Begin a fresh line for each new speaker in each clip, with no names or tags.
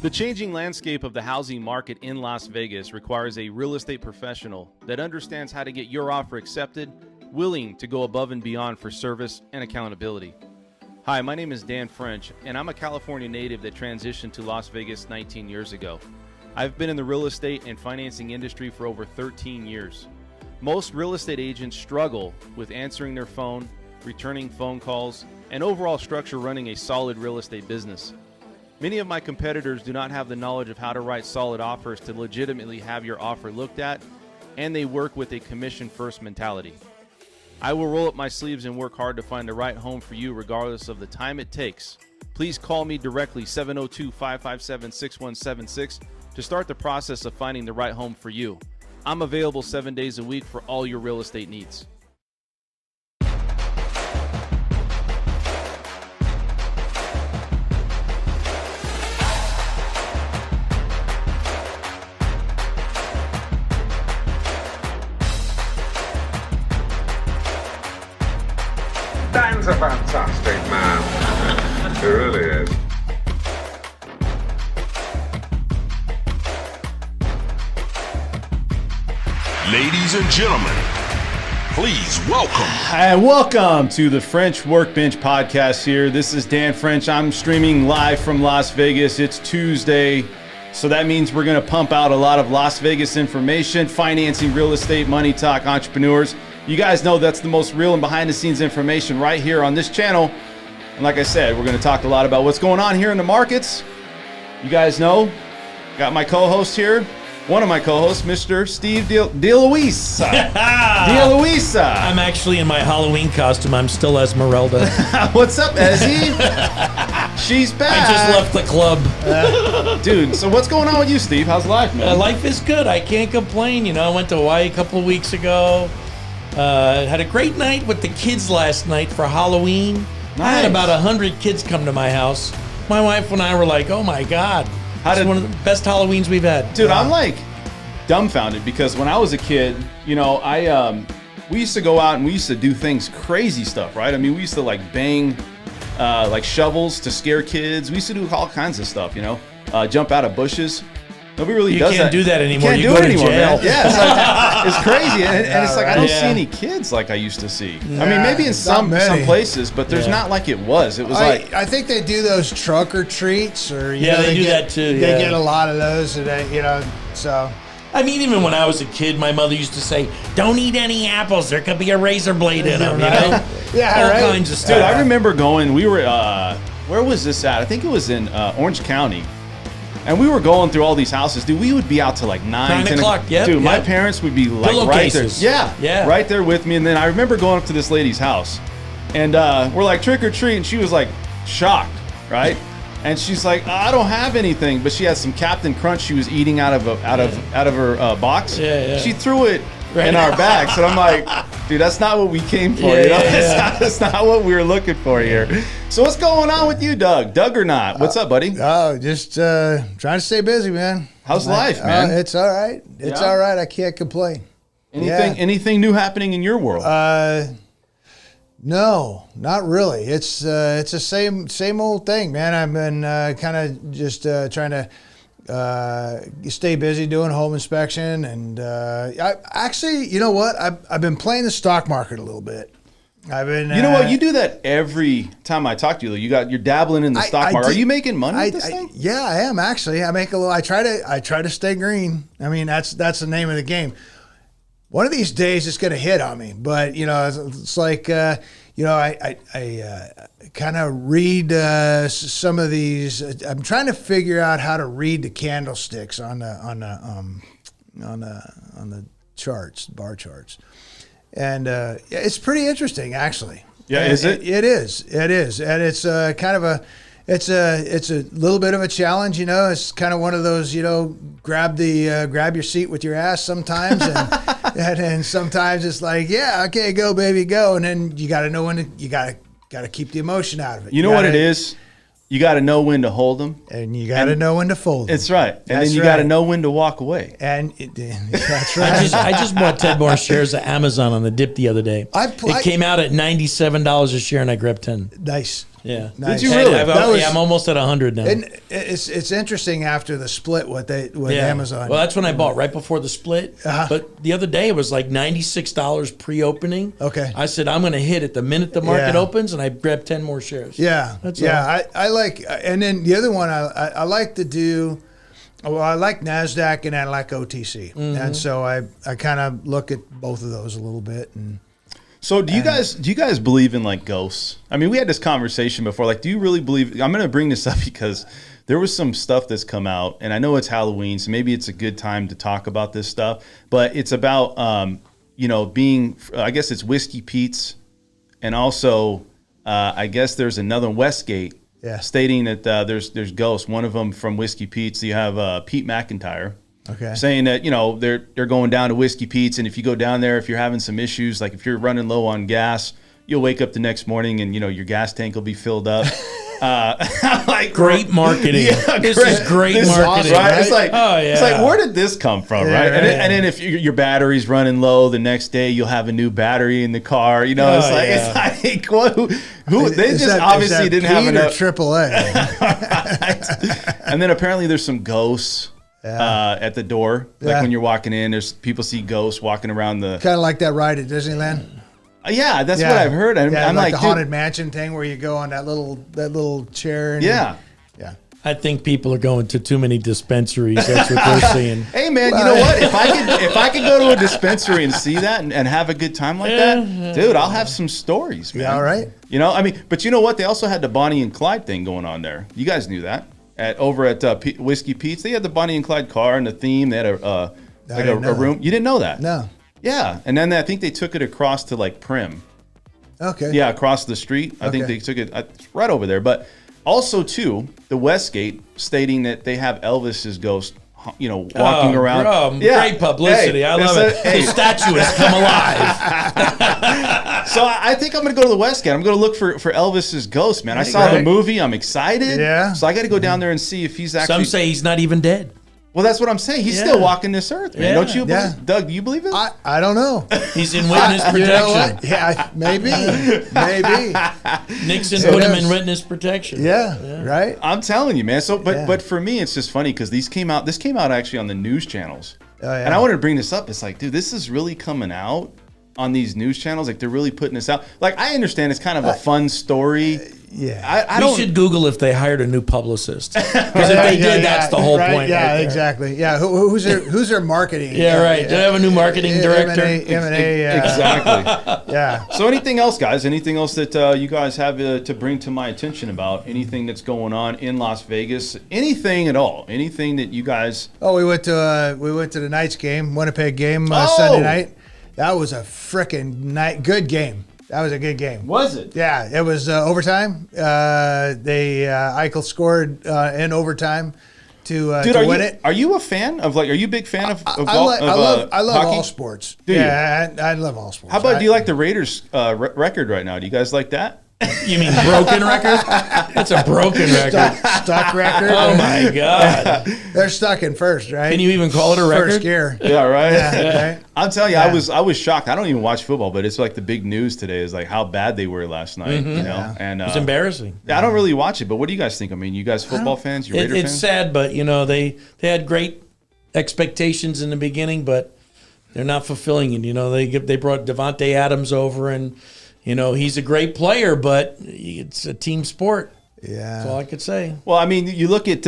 The changing landscape of the housing market in Las Vegas requires a real estate professional that understands how to get your offer accepted, willing to go above and beyond for service and accountability. Hi, my name is Dan French, and I'm a California native that transitioned to Las Vegas 19 years ago. I've been in the real estate and financing industry for over 13 years. Most real estate agents struggle with answering their phone, returning phone calls, and overall structure running a solid real estate business. Many of my competitors do not have the knowledge of how to write solid offers to legitimately have your offer looked at, and they work with a commission-first mentality. I will roll up my sleeves and work hard to find the right home for you regardless of the time it takes. Please call me directly 702-557-6176 to start the process of finding the right home for you. I'm available 7 days a week for all your real estate needs.
Dan's a fantastic man. He really is.
Ladies and gentlemen, please welcome.
And welcome to the French Workbench podcast here. This is Dan French. I'm streaming live from Las Vegas. It's Tuesday, so that means we're going to pump out a lot of Las Vegas information, financing, real estate, money talk, entrepreneurs. You guys know that's the most real and behind-the-scenes information right here on this channel. And like I said, we're going to talk a lot about what's going on here in the markets. You guys know, got my co-host here. One of my co-hosts, Mr. Steve DeLuisa. DeLuisa.
I'm actually in my Halloween costume. I'm still Esmeralda.
What's up, Ezzy? She's back.
I just left the club.
Dude, so what's going on with you, Steve? How's life, man?
Life is good. I can't complain. You know, I went to Hawaii a couple of weeks ago. Had a great night with the kids last night for Halloween.
Nice.
I had about 100 kids come to my house. My wife and I were like, oh my God. It's one of the best Halloweens we've had.
Dude, I'm like dumbfounded because when I was a kid, you know, we used to go out and we used to do things, crazy stuff, right? I mean, we used to like bang like shovels to scare kids. We used to do all kinds of stuff, you know, jump out of bushes. Nobody really does that.
You can't do that anymore.
You
go to jail.
Man. Yeah, it's, like, it's crazy. And it's like, I don't see any kids like I used to see.
Yeah,
I mean, maybe in some places, but there's not like it was. It was
I think they do those truck or treats, or
they do that too.
They get a lot of those, and so.
I mean, even when I was a kid, my mother used to say, "Don't eat any apples. There could be a razor blade in them." You know, all kinds of stuff.
Dude, I remember going. We were where was this at? I think it was in Orange County. And we were going through all these houses. Dude, we would be out till like 9
o'clock. Yep,
Dude, my parents would be like right there. Yeah, right there with me. And then I remember going up to this lady's house. And we're like, trick or treat. And she was like shocked, right? And she's like, I don't have anything. But she had some Captain Crunch she was eating out of her box.
Yeah.
She threw it in our bags. And I'm like, dude, that's not what we came for. You know? That's not what we were looking for here. So what's going on with you, Doug? Doug or not? What's up, buddy?
Oh, just trying to stay busy, man.
How's life, man?
It's all right. It's all right. I can't complain.
Anything new happening in your world?
No, not really. It's the same old thing, man. I've been kind of just trying to stay busy doing home inspection, and I actually, you know what? I've been playing the stock market a little bit. I've been.
You know what? You do that every time I talk to you. You're dabbling in the stock market. Are you making money with this thing?
Yeah, I am actually. I make a little. I try to stay green. I mean, that's the name of the game. One of these days, it's going to hit on me. But you know, it's like I kind of read some of these. I'm trying to figure out how to read the candlesticks on the charts, bar charts. And it's pretty interesting, actually.
Yeah, is it?
It is, and it's kind of it's a little bit of a challenge, you know. It's kind of one of those, you know, grab your seat with your ass sometimes, and sometimes it's like, yeah, okay, go baby, go, and then you got to know when you got to keep the emotion out of it.
You know what it is? You got to know when to hold them,
and you got to know when to fold them.
That's right, and then you got to know when to walk away.
And that's right.
I just bought 10 more shares of Amazon on the dip the other day. It came out at $97 a share, and I grabbed 10.
Nice.
Yeah.
Nice.
Did you really?
I'm almost at 100 now.
And it's interesting after the split with Amazon.
Well, that's when I bought, right before the split.
Uh-huh.
But the other day it was like $96 pre-opening.
Okay.
I said I'm going to hit it the minute the market opens, and I grabbed 10 more shares.
Yeah,
That's
I like, and then the other one I like to do. Well, I like NASDAQ and I like OTC, and so I kind of look at both of those a little bit. And
So do you guys believe in like ghosts? I mean, we had this conversation before. Like, do you really believe? I'm going to bring this up because there was some stuff that's come out, and I know it's Halloween, so maybe it's a good time to talk about this stuff. But it's about being. I guess it's Whiskey Pete's, and also I guess there's another Westgate.
Yeah.
Stating that there's ghosts. One of them from Whiskey Pete's. You have Pete McIntyre.
Okay.
Saying that they're going down to Whiskey Pete's, and if you go down there, if you're having some issues, like if you're running low on gas, you'll wake up the next morning and your gas tank will be filled up. Like
Great marketing.
Yeah,
this is great
this
marketing.
Is awesome, right? It's like,
oh, yeah.
It's like, where did this come from,
Yeah,
right?
right.
And then if your battery's running low, the next day you'll have a new battery in the car. It's like what? Who? They
Is
just
that-
obviously
is that
didn't have
Pete or
enough.
AAA.
And then apparently there's some ghosts at the door. Like
Yeah.
when you're walking in, there's people see ghosts walking around the.
Kind of like that ride at Disneyland.
Yeah, that's what I've heard. I'm like,
the
dude,
haunted mansion thing where you go on that little chair. And
yeah.
yeah.
I think people are going to too many dispensaries. That's what they're seeing.
Hey man, you know what? If I could go to a dispensary and see that and have a good time like that, dude, I'll have some stories, man.
Yeah, all right.
But you know what? They also had the Bonnie and Clyde thing going on there. You guys knew that over at Whiskey Pete's. They had the Bonnie and Clyde car and the theme. They had a room. You didn't know that?
No.
Yeah, and then I think they took it across to like Prim.
Okay.
Yeah, across the street. I think
Okay.
they took it right over there. But also, too, the Westgate stating that they have Elvis's ghost, walking around.
Bro, great publicity. I love it. The statue has come alive.
So I think I'm going to go to the Westgate. I'm going to look for Elvis's ghost, man. I saw the movie. I'm excited.
Yeah.
So I got to go down there and see if he's actually.
Some say he's not even dead.
Well, that's what I'm saying. He's
Yeah.
still walking this earth, man.
Yeah.
Don't you believe?
Yeah.
Doug, do you believe it?
I don't know.
He's in witness
You know
protection.
what? Yeah, maybe.
Nixon
So
put him
yes.
in witness protection.
Yeah. Right.
I'm telling you, man. So,
Yeah.
but for me, it's just funny because This came out actually on the news channels,
Oh, yeah.
and I wanted to bring this up. It's like, dude, this is really coming out on these news channels. Like they're really putting this out. Like I understand it's kind of a fun story.
Yeah.
I
We
don't.
should Google if they hired a new publicist. Because if they did, that's the whole
right?
point.
Yeah,
right there.
exactly. Yeah. Who's their marketing?
Yeah, right. Do they have a new marketing director?
M&A,
Exactly.
yeah.
So anything else, guys? Anything else that you guys have to bring to my attention about anything that's going on in Las Vegas? Anything at all? Anything that you guys?
Oh, we went to the Knights game, Winnipeg game Sunday night. That was a frickin' good game. That was a good game.
Was it?
Yeah, it was overtime. Eichel scored in overtime to win it.
Are you a fan of Are you a big fan of
I
golf?
love
hockey?
all sports.
Do you?
Yeah, I love all sports.
How about do you like the Raiders record right now? Do you guys like that?
You mean broken record? That's a broken record.
stuck record?
Oh my God.
They're stuck in first, right?
Can you even call it a record?
First gear.
Yeah, right.
Yeah, right.
I'm telling you, I was shocked. I don't even watch football, but it's like the big news today is like how bad they were last night. And
It's embarrassing.
I don't really watch it, but what do you guys think? I mean, you guys football fans, you Raider
It's
fans?
sad, but they had great expectations in the beginning, but they're not fulfilling it. They brought Devontae Adams over, and he's a great player, but it's a team sport.
Yeah.
That's all I could say.
Well, I mean, you look at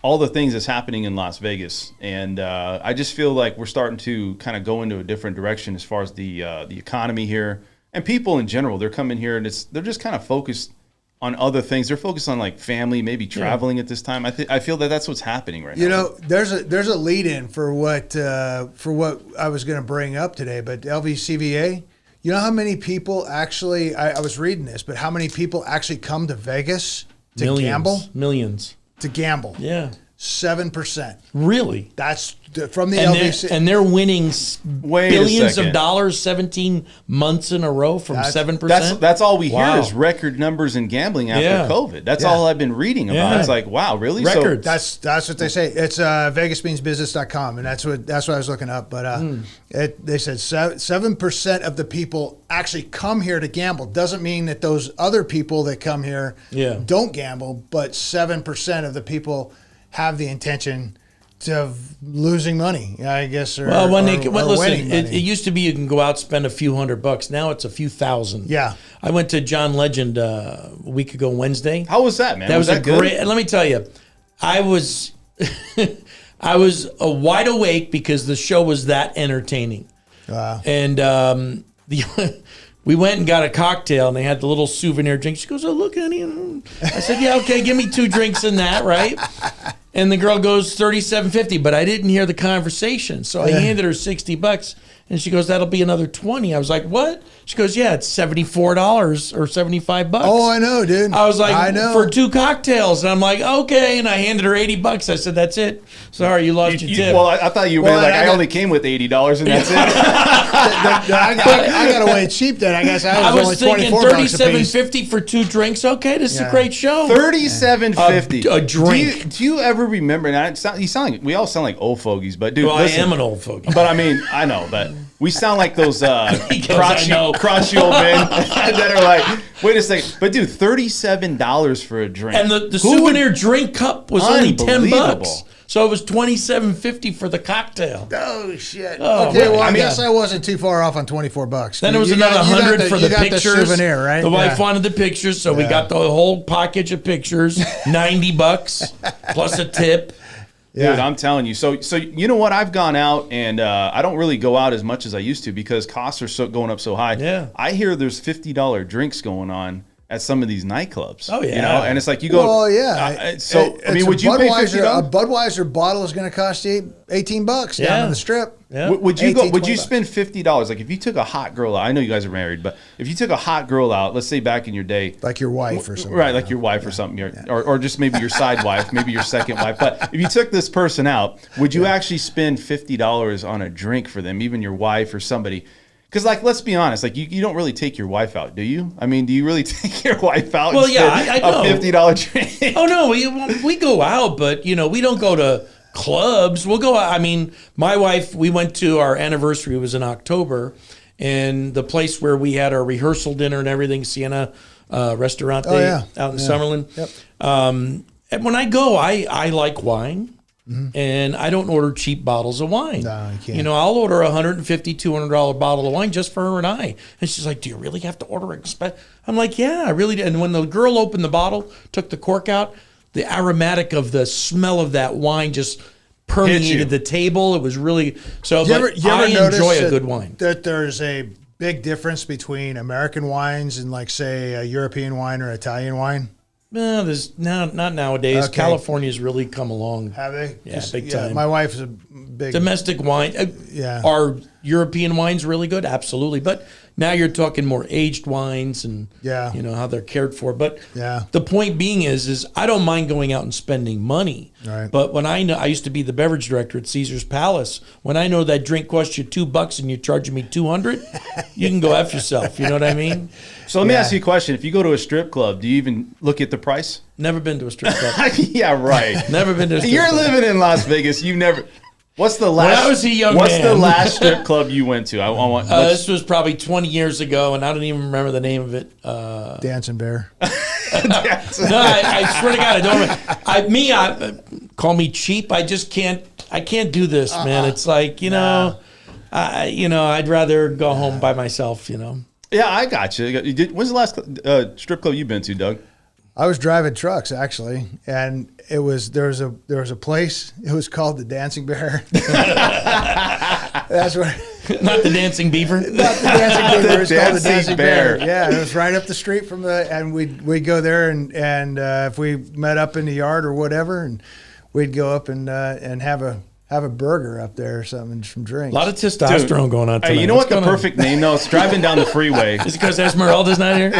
all the things that's happening in Las Vegas, and I just feel like we're starting to kind of go into a different direction as far as the economy here, and people in general. They're coming here, and they're just kind of focused on other things. They're focused on like family, maybe traveling at this time. I feel that that's what's happening right now.
There's a lead in for what I was going to bring up today, but LVCVA. You know how many people actually, I was reading this, but how many people actually come to Vegas to gamble?
Millions.
To gamble.
Yeah.
7%.
Really?
That's from the
And
LVC.
they're winning
Wait a
billions of
second.
dollars 17 months in a row from 7%.
That's all we
Wow.
hear is record numbers in gambling after
Yeah.
COVID. That's
Yeah.
all I've been reading about.
Yeah.
It's like, wow, really?
Records.
That's what they say. It's VegasMeansBusiness.com, and that's what I was looking up. But they said 7% of the people actually come here to gamble. Doesn't mean that those other people that come here
Yeah.
don't gamble, but 7% of the people have the intention of losing money, I guess. Or,
Well, when
or,
they
or
listen,
winning
it
money.
used to be you can go out spend a few $100. Now it's a few thousand.
Yeah.
I went to John Legend a week ago Wednesday.
How was that, man?
That was a
good?
great. And let me tell you, I was I was wide awake because the show was that entertaining.
Wow.
And we went and got a cocktail, and they had the little souvenir drink. She goes, "Oh, look, honey." I said, "Yeah, okay, give me 2 drinks in that, right?" And the girl goes, $37.50, but I didn't hear the conversation, so I handed her $60, and she goes, "That'll be another 20." I was like, "What?" She goes, "Yeah, it's $74 or $75."
Oh, I know, dude.
I was like,
I know.
for 2 cocktails, and I'm like, okay, and I handed her $80. I said, "That's it. Sorry, you lost your tip."
Well, I thought you were
Well,
like,
I
I
got-
only came with $80 and that's it.
I got away cheap then. I guess
I
was
was
only
thinking
$24 a piece.
$37.50 for 2 drinks. Okay, this is a
Yeah.
great show.
$37.50.
A drink.
Do you ever remember? And you sound like we all sound like old fogies, but dude,
Well,
listen,
I am an old fogey.
But I mean, I know, but we sound like those
He goes, "I know."
crotchety old men that are like, wait a second, but dude, $37 for a drink,
And the
Who would-
souvenir drink cup was only $10.
Unbelievable.
So it was $27.50 for the cocktail.
Oh shit!
Oh,
okay,
right.
well, I
Yeah.
guess I wasn't too far off on $24.
Then it was
You
another
got- you got
100 for
you
the
got
pictures.
The souvenir, right?
The wife
Yeah.
wanted the pictures, so we got the whole package of pictures, $90 plus a tip.
Dude,
Yeah.
I'm telling you. So you know what? I've gone out and I don't really go out as much as I used to because costs are going up so high.
Yeah.
I hear there's $50 drinks going on at some of these nightclubs.
Oh, yeah.
You know, and it's like you go.
Well, yeah.
I mean, would you pay $50?
A Budweiser bottle is going to cost you $18 down
Yeah.
on the strip.
Yeah.
Would you go?
18,
Would you
20
spend $50? Like if you took a hot girl out. I know you guys are married, but if you took a hot girl out, let's say back in your day,
Like your wife or something.
right, like your wife or something, or just maybe your side wife, maybe your second wife. But if you took this person out, would you actually spend $50 on a drink for them, even your wife or somebody? Because, like, let's be honest, like you don't really take your wife out, do you? I mean, do you really take your wife out?
Well,
and
yeah,
spend
I know.
a $50 drink.
Oh no, we go out, but you know we don't go to clubs. We'll go out. I mean, my wife, we went to our anniversary. It was in October, and the place where we had our rehearsal dinner and everything, Sienna Restaurante out in Summerlin.
Yep.
And when I go, I like wine. And I don't order cheap bottles of wine.
No, you can't.
You know, I'll order a $150, $200 bottle of wine just for her and I. And she's like, "Do you really have to order I'm like, "Yeah, I really do." And when the girl opened the bottle, took the cork out, the aromatic of the smell of that wine just permeated the table. It was really so.
You ever
I
notice
enjoy a
that-
good wine.
That there's a big difference between American wines and, like, say, a European wine or Italian wine?
No, there's not nowadays.
Okay.
California's really come along.
Have they?
Yeah, big time.
My wife is a big
Domestic wine.
Yeah.
Are European wines really good? Absolutely. But now you're talking more aged wines and
Yeah.
you know how they're cared for. But
Yeah.
the point being is I don't mind going out and spending money.
Right.
But when I used to be the beverage director at Caesar's Palace, when I know that drink costs you $2 and you're charging me $200, you can go F yourself. You know what I mean?
So let me ask you a question. If you go to a strip club, do you even look at the price?
Never been to a strip club.
Yeah, right.
Never been to a strip
You're
club.
living in Las Vegas. You never. What's the last?
I was a young
What's the
man.
last strip club you went to? I want.
This was probably 20 years ago, and I don't even remember the name of it.
Dancing Bear.
No, I swear to God, I don't. Call me cheap. I just can't. I can't do this, man. It's like I'd rather go home by myself. You know.
Yeah, I got you. When's the last strip club you've been to, Doug?
I was driving trucks actually, and there was a place. It was called the Dancing Bear. That's where.
Not the dancing beaver.
Not the Dancing Bear. It was called the
Dancing
Dancing
Bear.
Bear. Yeah, it was right up the street from and we'd go there and if we met up in the yard or whatever, and we'd go up and have a have a burger up there or something, some drinks.
A lot of testosterone going on tonight.
Hey, you know what the perfect name though? It's driving down the freeway.
Is it because Esmeralda's not here?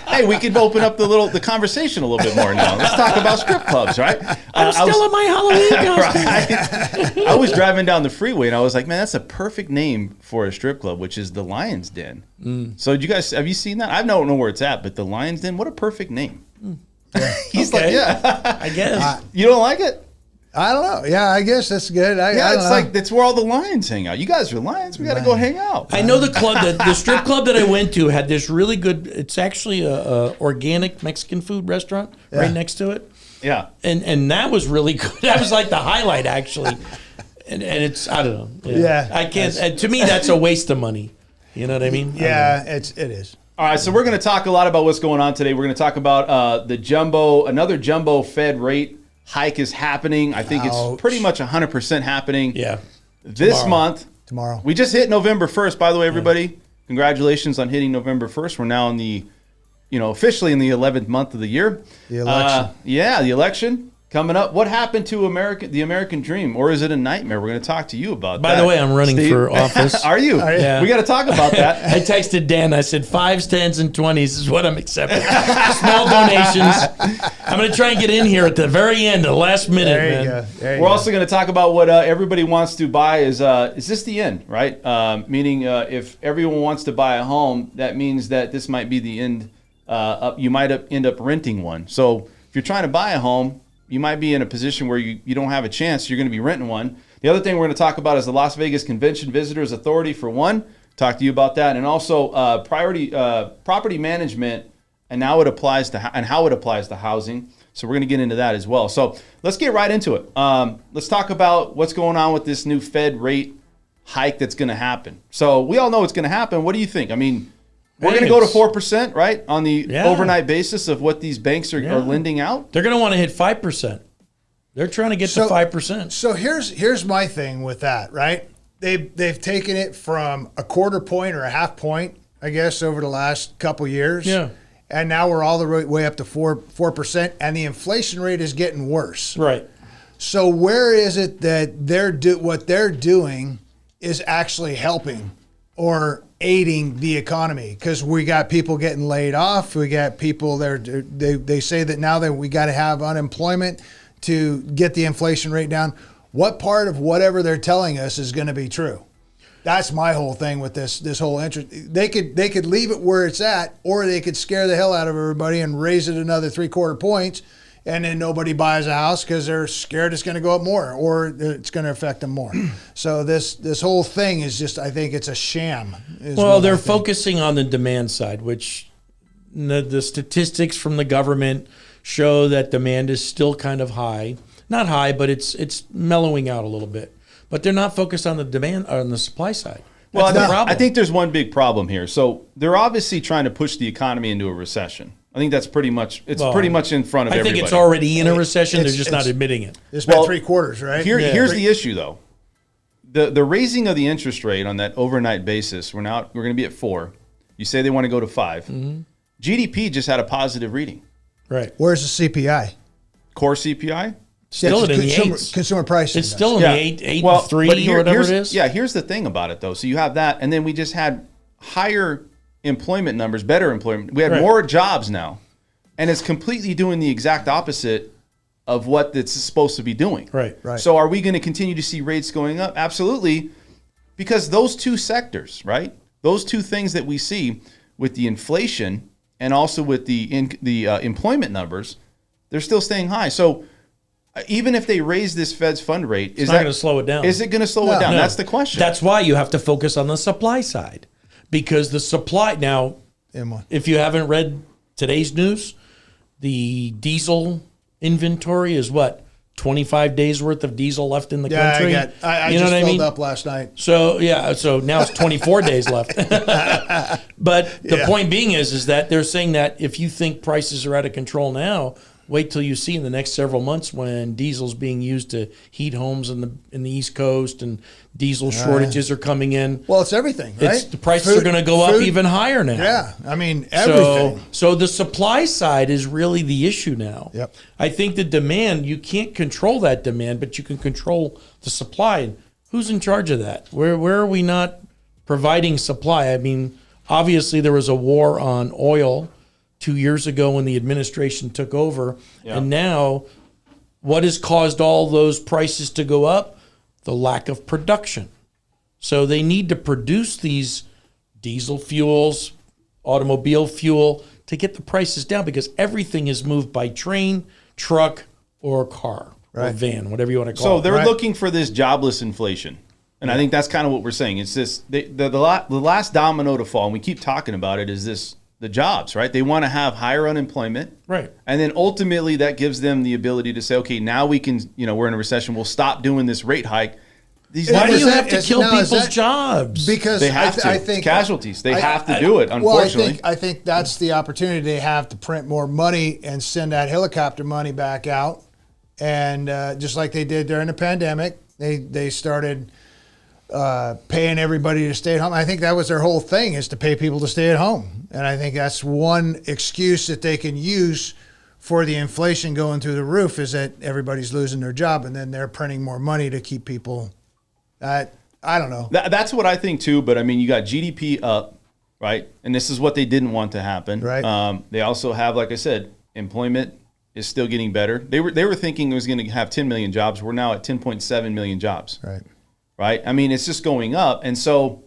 Hey, we could open up the conversation a little bit more now. Let's talk about strip clubs, right?
I'm still in my Halloween costume.
Right? I was driving down the freeway and I was like, man, that's a perfect name for a strip club, which is the Lion's Den. So have you seen that? I don't know where it's at, but the Lion's Den, what a perfect name. He's
Okay.
like, yeah.
I guess.
You don't like it?
I don't know. Yeah, I guess that's good. I don't
It's
know.
like that's where all the lions hang out. You guys are lions. We got to go hang out.
I know the club, the strip club that I went to had this really good. It's actually a organic Mexican food restaurant right next to it,
Yeah.
and that was really good. That was like the highlight actually, and it's I don't know.
Yeah.
I can't. To me, that's a waste of money. You know what I mean?
yeah, it is.
All right, so we're going to talk a lot about what's going on today. We're going to talk about another jumbo Fed rate hike is happening. I think it's pretty much 100% happening.
Yeah.
This month.
Tomorrow.
We just hit November 1st, by the way, everybody. Congratulations on hitting November 1st. We're now in the, officially in the 11th month of the year.
The election.
The election coming up. What happened to the American dream? Or is it a nightmare? We're going to talk to you about that.
By the way, I'm running
Steve.
for office.
Are you?
Yeah.
We got to talk about that.
I texted Dan. I said 5s, 10s, and 20s is what I'm accepting. Small donations. I'm going to try and get in here at the very end, the last minute,
There you
man.
go. There you
We're
go.
also going to talk about what everybody wants to buy. Is this the end, right? Meaning if everyone wants to buy a home, that means that this might be the end. You might end up renting one. So if you're trying to buy a home, you might be in a position where you don't have a chance. You're going to be renting one. The other thing we're going to talk about is the Las Vegas Convention Visitors Authority for one. Talk to you about that, and also property management and how it applies to housing. So we're going to get into that as well. So let's get right into it. Let's talk about what's going on with this new Fed rate hike that's going to happen. So we all know it's going to happen. What do you think? I mean, we're going to go to 4%, right, on the overnight basis of what these banks are lending out.
They're going to want to hit 5%. They're trying to get to 5%.
So here's my thing with that, right? They've taken it from a quarter point or a half point, I guess, over the last couple years.
Yeah.
And now we're all the way up to 4%, and the inflation rate is getting worse.
Right.
So where is it that what they're doing is actually helping or aiding the economy? Because we got people getting laid off. We got people there. They say that now that we got to have unemployment to get the inflation rate down. What part of whatever they're telling us is going to be true? That's my whole thing with this whole interest. They could leave it where it's at, or they could scare the hell out of everybody and raise it another 3/4 points, and then nobody buys a house because they're scared it's going to go up more or it's going to affect them more. So this whole thing is just, I think it's a sham.
Well, they're focusing on the demand side, which the statistics from the government show that demand is still kind of high. Not high, but it's mellowing out a little bit. But they're not focused on the demand on the supply side.
Well,
That's the problem.
I think there's one big problem here. So they're obviously trying to push the economy into a recession. I think that's pretty much in front of everybody.
I think it's already in a recession. They're just not admitting it.
It's been 3/4, right?
Here's the issue, though. The raising of the interest rate on that overnight basis, we're going to be at 4. You say they want to go to 5.
Mm-hmm.
GDP just had a positive reading.
Right.
Where's the CPI?
Core CPI?
Still in the 8s.
Consumer price
It's
index.
still in the 8 and 3 or whatever it is.
Yeah, here's the thing about it, though. So you have that, and then we just had higher employment numbers, better employment. We had more jobs now, and it's completely doing the exact opposite of what it's supposed to be doing.
Right.
So are we going to continue to see rates going up? Absolutely, because those two sectors, right? Those two things that we see with the inflation and also with the employment numbers, they're still staying high. So even if they raise this Fed's fund rate,
It's not going to slow it down.
Is it going to slow it down?
No.
That's the question.
That's why you have to focus on the supply side. Because the supply, now, if you haven't read today's news, the diesel inventory is what? 25 days worth of diesel left in the country?
I just filled up last night.
So now it's 24 days left. But the point being is that they're saying that if you think prices are out of control now, wait till you see in the next several months when diesel's being used to heat homes in the East Coast and diesel shortages are coming in.
Well, it's everything, right?
The prices are going to go up even higher now.
Yeah, I mean, everything.
So the supply side is really the issue now.
Yep.
I think the demand, you can't control that demand, but you can control the supply. And who's in charge of that? Where are we not providing supply? I mean, obviously there was a war on oil 2 years ago when the administration took over. Yeah. And now what has caused all those prices to go up? The lack of production. So they need to produce these diesel fuels, automobile fuel to get the prices down because everything is moved by train, truck, or car, or van, whatever you want to call it.
So they're looking for this jobless inflation. And I think that's kind of what we're saying. It's this, the last domino to fall, and we keep talking about it, is this, the jobs, right? They want to have higher unemployment.
Right.
And then ultimately that gives them the ability to say, okay, now we can, we're in a recession. We'll stop doing this rate hike.
Why do you have to kill people's jobs?
Because
they have to.
I think
it's casualties. They have to do it, unfortunately.
Well, I think that's the opportunity they have to print more money and send that helicopter money back out. And just like they did during the pandemic, they started paying everybody to stay at home. I think that was their whole thing, is to pay people to stay at home. And I think that's one excuse that they can use for the inflation going through the roof, is that everybody's losing their job and then they're printing more money to keep people. I don't know.
That's what I think too. But I mean, you got GDP up, right? And this is what they didn't want to happen.
Right.
They also have, like I said, employment is still getting better. They were thinking it was going to have 10 million jobs. We're now at 10.7 million jobs.
Right.
Right. I mean, it's just going up. And so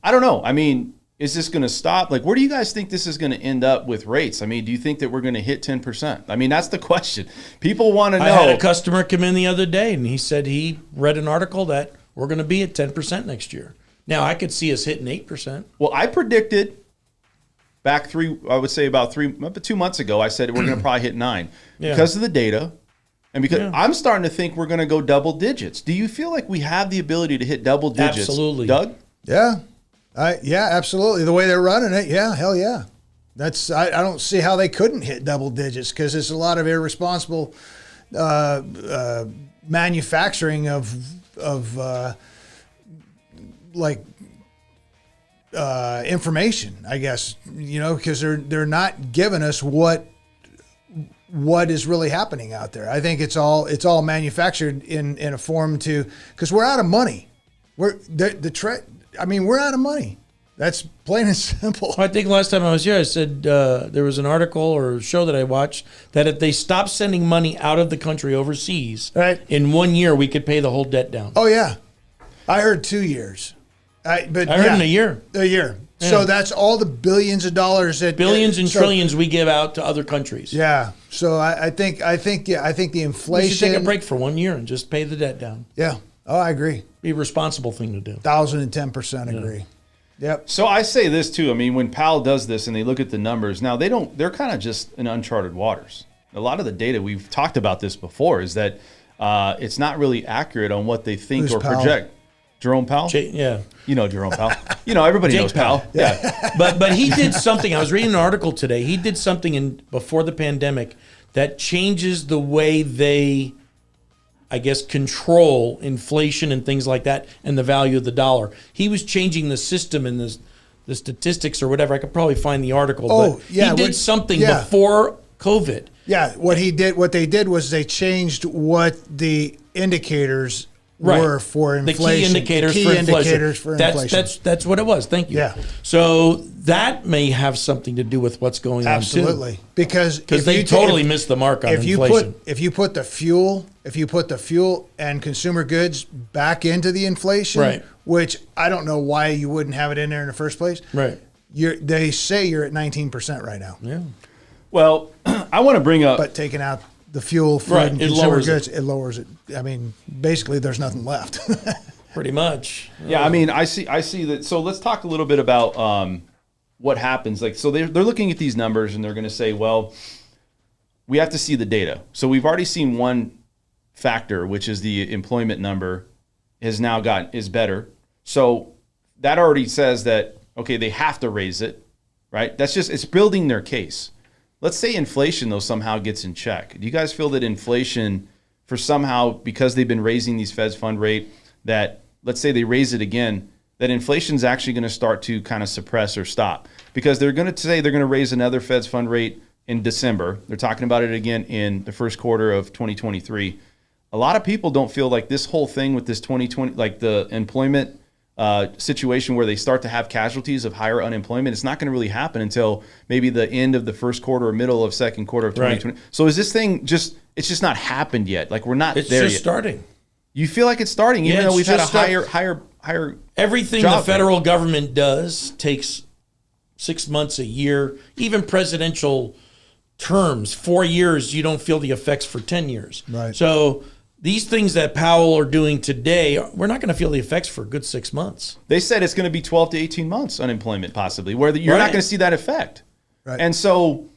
I don't know. I mean, is this going to stop? Like, where do you guys think this is going to end up with rates? I mean, do you think that we're going to hit 10%? I mean, that's the question. People want to know.
I had a customer come in the other day, and he said he read an article that we're going to be at 10% next year. Now, I could see us hitting 8%.
Well, I predicted back about 2 months ago, I said we're going to probably hit 9 because of the data. And because I'm starting to think we're going to go double digits. Do you feel like we have the ability to hit double digits?
Absolutely.
Doug?
Yeah. Yeah, absolutely. The way they're running it, yeah, hell yeah. That's I don't see how they couldn't hit double digits, because it's a lot of irresponsible manufacturing of information, I guess, because they're not giving us what is really happening out there. I think it's all manufactured in a form because we're out of money. We're out of money. That's plain and simple.
I think last time I was here, I said there was an article or a show that I watched that if they stopped sending money out of the country overseas, in 1 year we could pay the whole debt down.
Oh yeah, I heard 2 years. I heard
in a year.
A year. Yeah. So that's all the billions of dollars that
trillions we give out to other countries.
Yeah. So I think the inflation.
We should take a break for 1 year and just pay the debt down.
Yeah. Oh, I agree.
Be a responsible thing to do.
1,010% agree. Yep.
So I say this too. I mean, when Powell does this and they look at the numbers, now they're kind of just in uncharted waters. A lot of the data, we've talked about this before, is that it's not really accurate on what they think or project. Jerome Powell? You know Jerome Powell. Everybody knows Powell. Yeah.
But he did something. I was reading an article today. He did something before the pandemic that changes the way they, I guess, control inflation and things like that and the value of the dollar. He was changing the system and the statistics or whatever. I could probably find the article. But he did something before COVID.
Yeah, what they did was they changed what the indicators were for inflation.
The key indicators for inflation. That's what it was. Thank you.
Yeah.
So that may have something to do with what's going on too.
Absolutely. Because
they totally missed the mark on inflation.
If you put the fuel and consumer goods back into the inflation, which I don't know why you wouldn't have it in there in the first place.
Right.
They say you're at 19% right now.
Yeah.
Well, I want to bring up,
but taking out the fuel, food, and consumer goods, it lowers it. I mean, basically, there's nothing left.
Pretty much.
Yeah, I mean, I see that. So let's talk a little bit about what happens. Like, so they're looking at these numbers and they're going to say, well, we have to see the data. So we've already seen one factor, which is the employment number is better. So that already says that, okay, they have to raise it, right? It's building their case. let's say inflation, though, somehow gets in check. Do you guys feel that inflation, for somehow, because they've been raising these Fed's fund rate, that let's say they raise it again, that inflation's actually going to start to kind of suppress or stop? Because they're going to say they're going to raise another Fed's fund rate in December. They're talking about it again in the first quarter of 2023. A lot of people don't feel like this whole thing with this 2020, like the employment situation where they start to have casualties of higher unemployment, it's not going to really happen until maybe the end of the first quarter or middle of second quarter of 2020. Right. So is this thing it's just not happened yet? Like, we're not there yet.
It's just starting.
You feel like it's starting, even though we've had a higher
everything the federal government does takes 6 months, a year, even presidential terms, 4 years, you don't feel the effects for 10 years.
Right.
So these things that Powell are doing today, we're not going to feel the effects for a good 6 months.
They said it's going to be 12 to 18 months unemployment, possibly, where you're not going to see that effect.
Right.
And so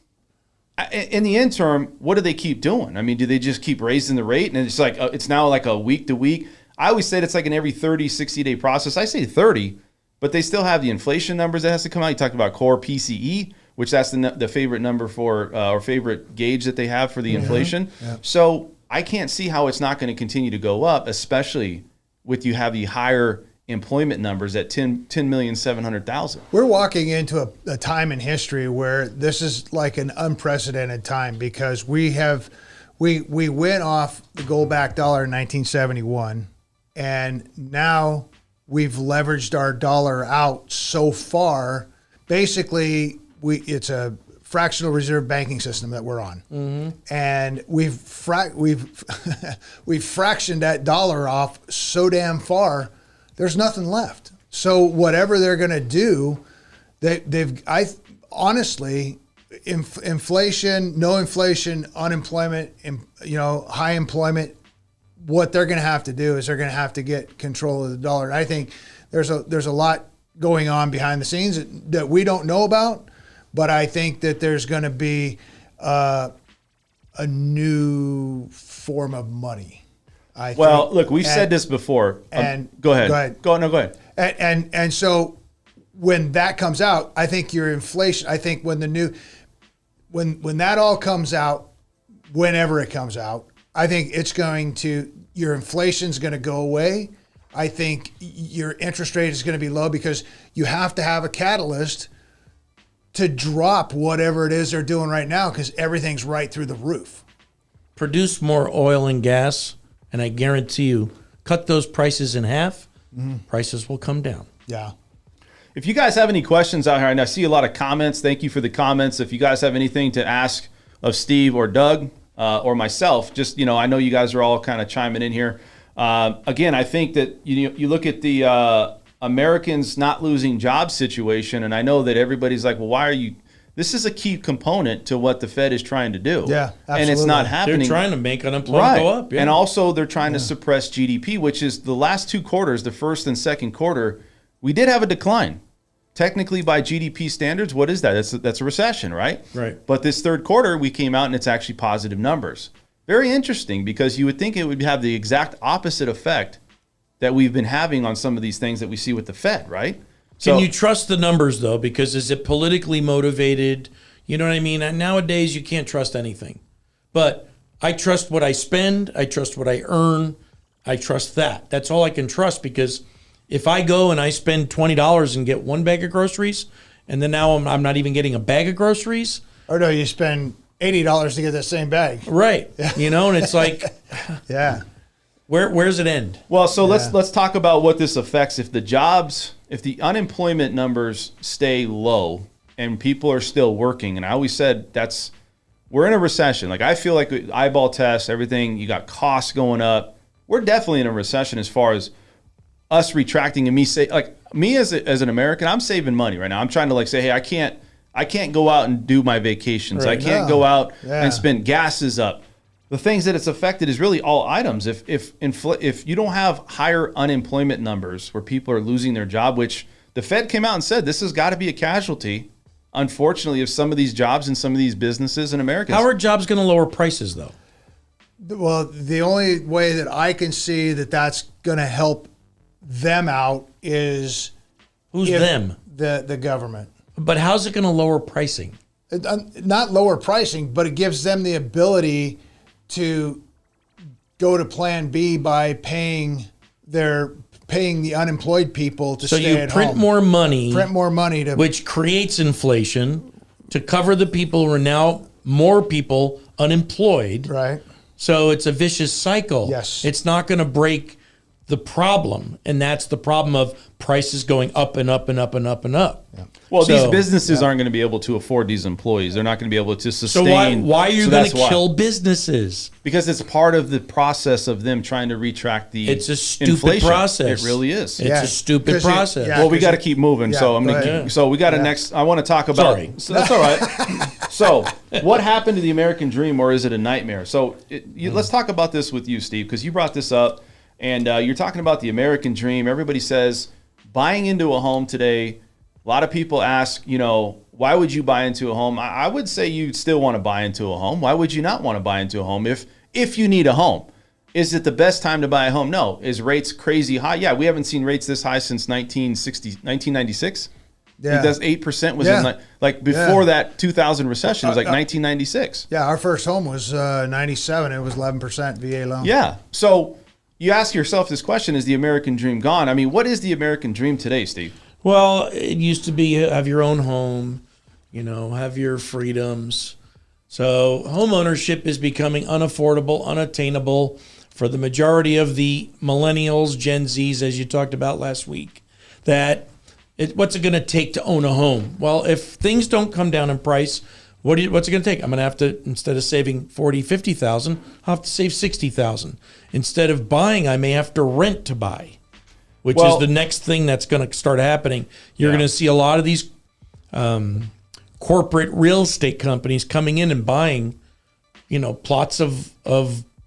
in the interim, what do they keep doing? I mean, do they just keep raising the rate? And it's like, it's now like a week to week. I always said it's like an every 30, 60-day process. I say 30, but they still have the inflation numbers that has to come out. You talked about core PCE, which that's the favorite number for, or favorite gauge that they have for the inflation.
Yeah.
So I can't see how it's not going to continue to go up, especially with you have the higher employment numbers at 10,700,000.
We're walking into a time in history where this is like an unprecedented time, because we went off the gold-backed dollar in 1971, and now we've leveraged our dollar out so far. Basically, it's a fractional reserve banking system that we're on, and we've fractioned that dollar off so damn far. There's nothing left. So whatever they're going to do, honestly, inflation, no inflation, unemployment, high employment. What they're going to have to do is they're going to have to get control of the dollar. And I think there's a lot going on behind the scenes that we don't know about, but I think that there's going to be a new form of money.
Look, we've said this before. Go ahead. Go ahead.
And so when that comes out, I think your inflation, I think when when that all comes out, whenever it comes out, I think your inflation's going to go away. I think your interest rate is going to be low, because you have to have a catalyst to drop whatever it is they're doing right now, because everything's right through the roof.
Produce more oil and gas, and I guarantee you, cut those prices in half, prices will come down.
Yeah.
If you guys have any questions out here, and I see a lot of comments, thank you for the comments. If you guys have anything to ask of Steve or Doug or myself, just, I know you guys are all kind of chiming in here. Again, I think that you look at the Americans not losing jobs situation, and I know that everybody's like, well, why are you? This is a key component to what the Fed is trying to do.
Yeah, absolutely.
And it's not happening.
They're trying to make unemployment go up. Yeah.
And also they're trying to suppress GDP, which is the last two quarters, the first and second quarter, we did have a decline. Technically, by GDP standards, what is that? That's a recession, right?
Right.
But this third quarter, we came out and it's actually positive numbers. Very interesting, because you would think it would have the exact opposite effect that we've been having on some of these things that we see with the Fed, right?
Can you trust the numbers, though? Because is it politically motivated? You know what I mean? And nowadays, you can't trust anything. But I trust what I spend. I trust what I earn. I trust that. That's all I can trust, because if I go and I spend $20 and get one bag of groceries, and then now I'm not even getting a bag of groceries.
Or no, you spend $80 to get that same bag.
Right. And it's like,
yeah.
Where's it end?
Well, so let's talk about what this affects. If the unemployment numbers stay low and people are still working, and I always said we're in a recession. Like, I feel like eyeball tests, everything, you got costs going up. We're definitely in a recession as far as us retracting, and me as an American, I'm saving money right now. I'm trying to say, hey, I can't go out and do my vacations.
Right.
I can't go out and spend. Gas is up. The things that it's affected is really all items. If you don't have higher unemployment numbers where people are losing their job, which the Fed came out and said this has got to be a casualty, unfortunately, of some of these jobs and some of these businesses in America.
How are jobs going to lower prices, though?
Well, the only way that I can see that that's going to help them out is
Who's them?
The government.
But how's it going to lower pricing?
not lower pricing, but it gives them the ability to go to Plan B by paying the unemployed people to stay at home.
So you print more money.
Print more money
which creates inflation to cover the people who are now more people unemployed.
Right.
So it's a vicious cycle.
Yes.
It's not going to break the problem, and that's the problem of prices going up and up and up and up and up.
Yeah.
Well, these businesses aren't going to be able to afford these employees. They're not going to be able to sustain.
So why are you going to kill businesses?
Because it's part of the process of them trying to retract the
It's a stupid
inflation.
Process.
It really is.
It's a stupid process.
Yeah,
well, we got to keep moving. So I'm going
to.
to. So we got a next. I want to talk about.
Sorry.
So that's all right. So what happened to the American dream, or is it a nightmare? So let's talk about this with you, Steve, because you brought this up, and you're talking about the American dream. Everybody says buying into a home today. A lot of people ask, why would you buy into a home? I would say you still want to buy into a home. Why would you not want to buy into a home if you need a home? Is it the best time to buy a home? No. Is rates crazy high? Yeah, we haven't seen rates this high since 1996.
Yeah.
Because 8% was in before that 2000 recession. It was like 1996.
Yeah, our first home was 97. It was 11% VA loan.
Yeah. So you ask yourself this question, is the American dream gone? I mean, what is the American dream today, Steve?
Well, it used to be have your own home, have your freedoms. So home ownership is becoming unaffordable, unattainable for the majority of the millennials, Gen Zs, as you talked about last week. What's it going to take to own a home? Well, if things don't come down in price, what's it going to take? I'm going to have to, instead of saving $40,000, $50,000, I'll have to save $60,000. Instead of buying, I may have to rent to buy, which is the next thing that's going to start happening. You're going to see a lot of these corporate real estate companies coming in and buying, plots of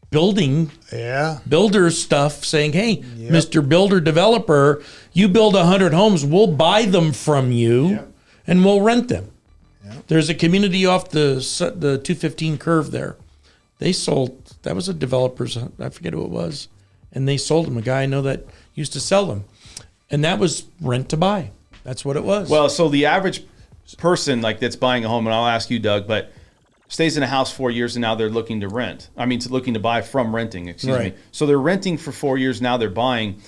builder stuff, saying, hey, Mr. Builder Developer, you build 100 homes, we'll buy them from you and we'll rent them. Yep. There's a community off the 215 curve there. They sold, that was a developer's, I forget who it was, and they sold them. A guy I know that used to sell them. And that was rent to buy. That's what it was.
Well, so the average person that's buying a home, and I'll ask you, Doug, but stays in a house 4 years and now they're looking to rent. Looking to buy from renting, excuse me. So they're renting for 4 years, now they're buying.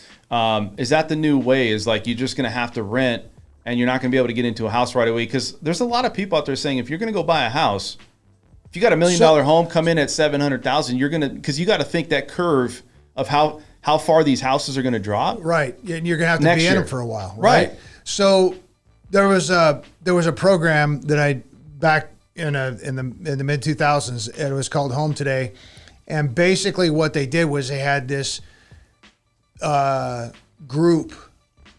Is that the new way? Is you're just going to have to rent and you're not going to be able to get into a house right away? Because there's a lot of people out there saying if you're going to go buy a house, if you got $1 million home, come in at $700,000, you're going to, because you got to think that curve of how far these houses are going to drop.
Right. And you're going to have to be in them for a while.
Right.
So there was a program that I back in the mid 2000s. It was called Home Today, and basically what they did was they had this group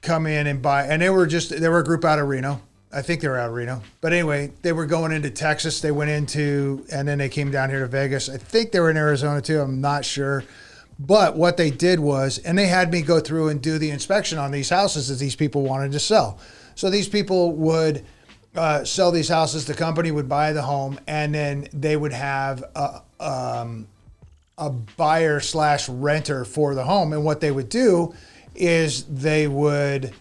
come in and buy, and they were a group out of Reno. I think they were out of Reno, but anyway, they were going into Texas. They went into, and then they came down here to Vegas. I think they were in Arizona too. I'm not sure. But what they did was, and they had me go through and do the inspection on these houses that these people wanted to sell. So these people would sell these houses. The company would buy the home, and then they would have a buyer / renter for the home. And what they would do is they would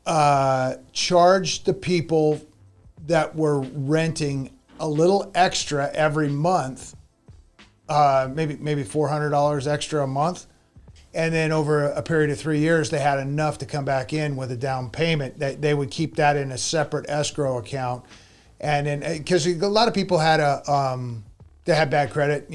charge the people that were renting a little extra every month, maybe $400 extra a month. And then over a period of 3 years, they had enough to come back in with a down payment. They would keep that in a separate escrow account. And then, because a lot of people had they had bad credit,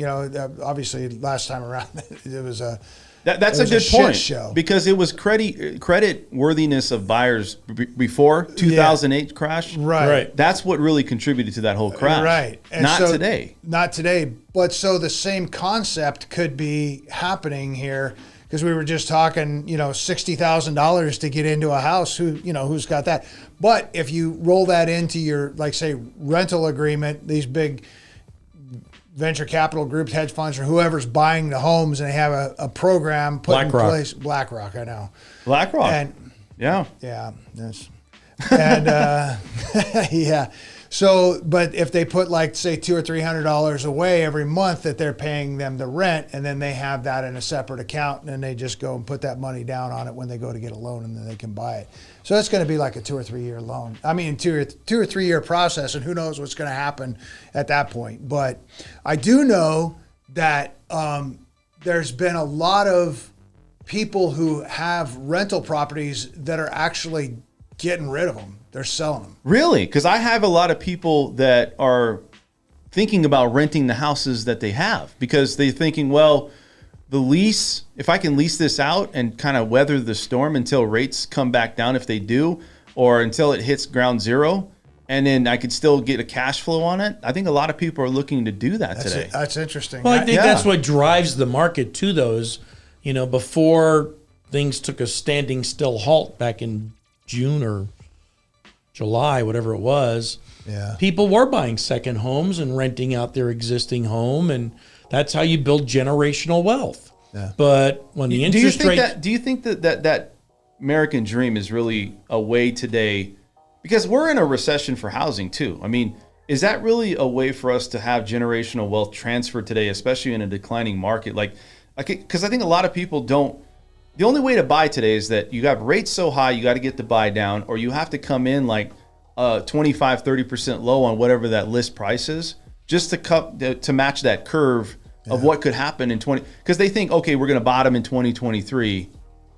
obviously last time around, it was a,
That's a good point, show. Because it was credit worthiness of buyers before 2008 crash.
Right.
That's what really contributed to that whole crash.
Right. And
Not today.
Not today. But so the same concept could be happening here, because we were just talking, $60,000 to get into a house. Who's got that? But if you roll that into your, say, rental agreement, these big venture capital groups, hedge funds, or whoever's buying the homes, and they have a program put in place. BlackRock, I know. BlackRock. And
yeah.
Yes. And yeah. So, but if they put like say $200 or $300 away every month that they're paying them the rent, and then they have that in a separate account, and then they just go and put that money down on it when they go to get a loan, and then they can buy it. So it's going to be like a 2 or 3 year loan. I mean, two or 3 year process, and who knows what's going to happen at that point. But I do know that there's been a lot of people who have rental properties that are actually getting rid of them. They're selling them.
Really? Because I have a lot of people that are thinking about renting the houses that they have, because they're thinking, well, the lease, if I can lease this out and kind of weather the storm until rates come back down, if they do, or until it hits ground zero, and then I could still get a cash flow on it. I think a lot of people are looking to do that today.
That's interesting.
Well, I think that's what drives the market to those. You know, before things took a standing still halt back in June or July, whatever it was, people were buying second homes and renting out their existing home, and that's how you build generational wealth. Yeah. But when the interest rate,
do you think that American dream is really a way today? Because we're in a recession for housing too. I mean, is that really a way for us to have generational wealth transferred today, especially in a declining market? Because I think a lot of people don't. The only way to buy today is that you got rates so high, you got to get the buy down, or you have to come in like 25, 30% low on whatever that list price is, just to match that curve of what could happen in 20. Because they think, okay, we're going to bottom in 2023,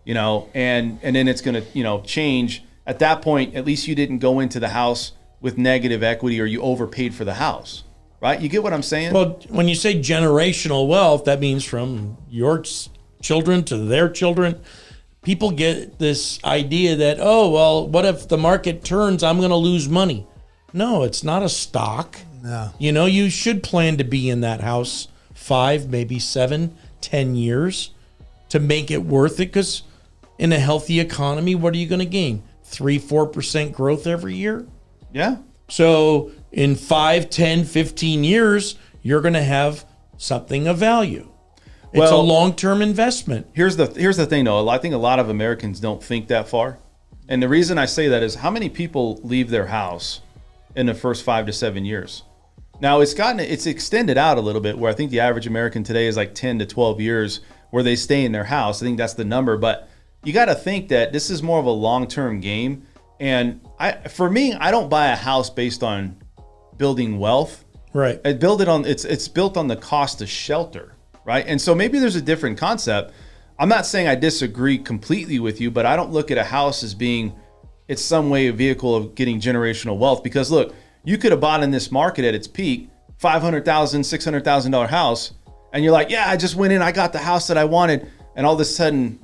and then it's going to, change. At that point, at least you didn't go into the house with negative equity, or you overpaid for the house, right? You get what I'm saying?
Well, when you say generational wealth, that means from your children to their children. People get this idea that, oh, well, what if the market turns, I'm going to lose money. No, it's not a stock.
No.
You should plan to be in that house 5, maybe 7, 10 years to make it worth it, because in a healthy economy, what are you going to gain? 3-4% growth every year?
Yeah.
So in 5, 10, 15 years, you're going to have something of value. It's a long-term investment.
Here's the thing, though. I think a lot of Americans don't think that far. And the reason I say that is, how many people leave their house in the first 5 to 7 years? Now, it's extended out a little bit, where I think the average American today is like 10 to 12 years where they stay in their house. I think that's the number. But you got to think that this is more of a long-term game. And for me, I don't buy a house based on building wealth.
Right.
I build it on it's built on the cost of shelter. Right. And so maybe there's a different concept. I'm not saying I disagree completely with you, but I don't look at a house as being it's some way a vehicle of getting generational wealth. Because look, you could have bought in this market at its peak, $500,000, $600,000 house, and you're like, yeah, I just went in, I got the house that I wanted, and all of a sudden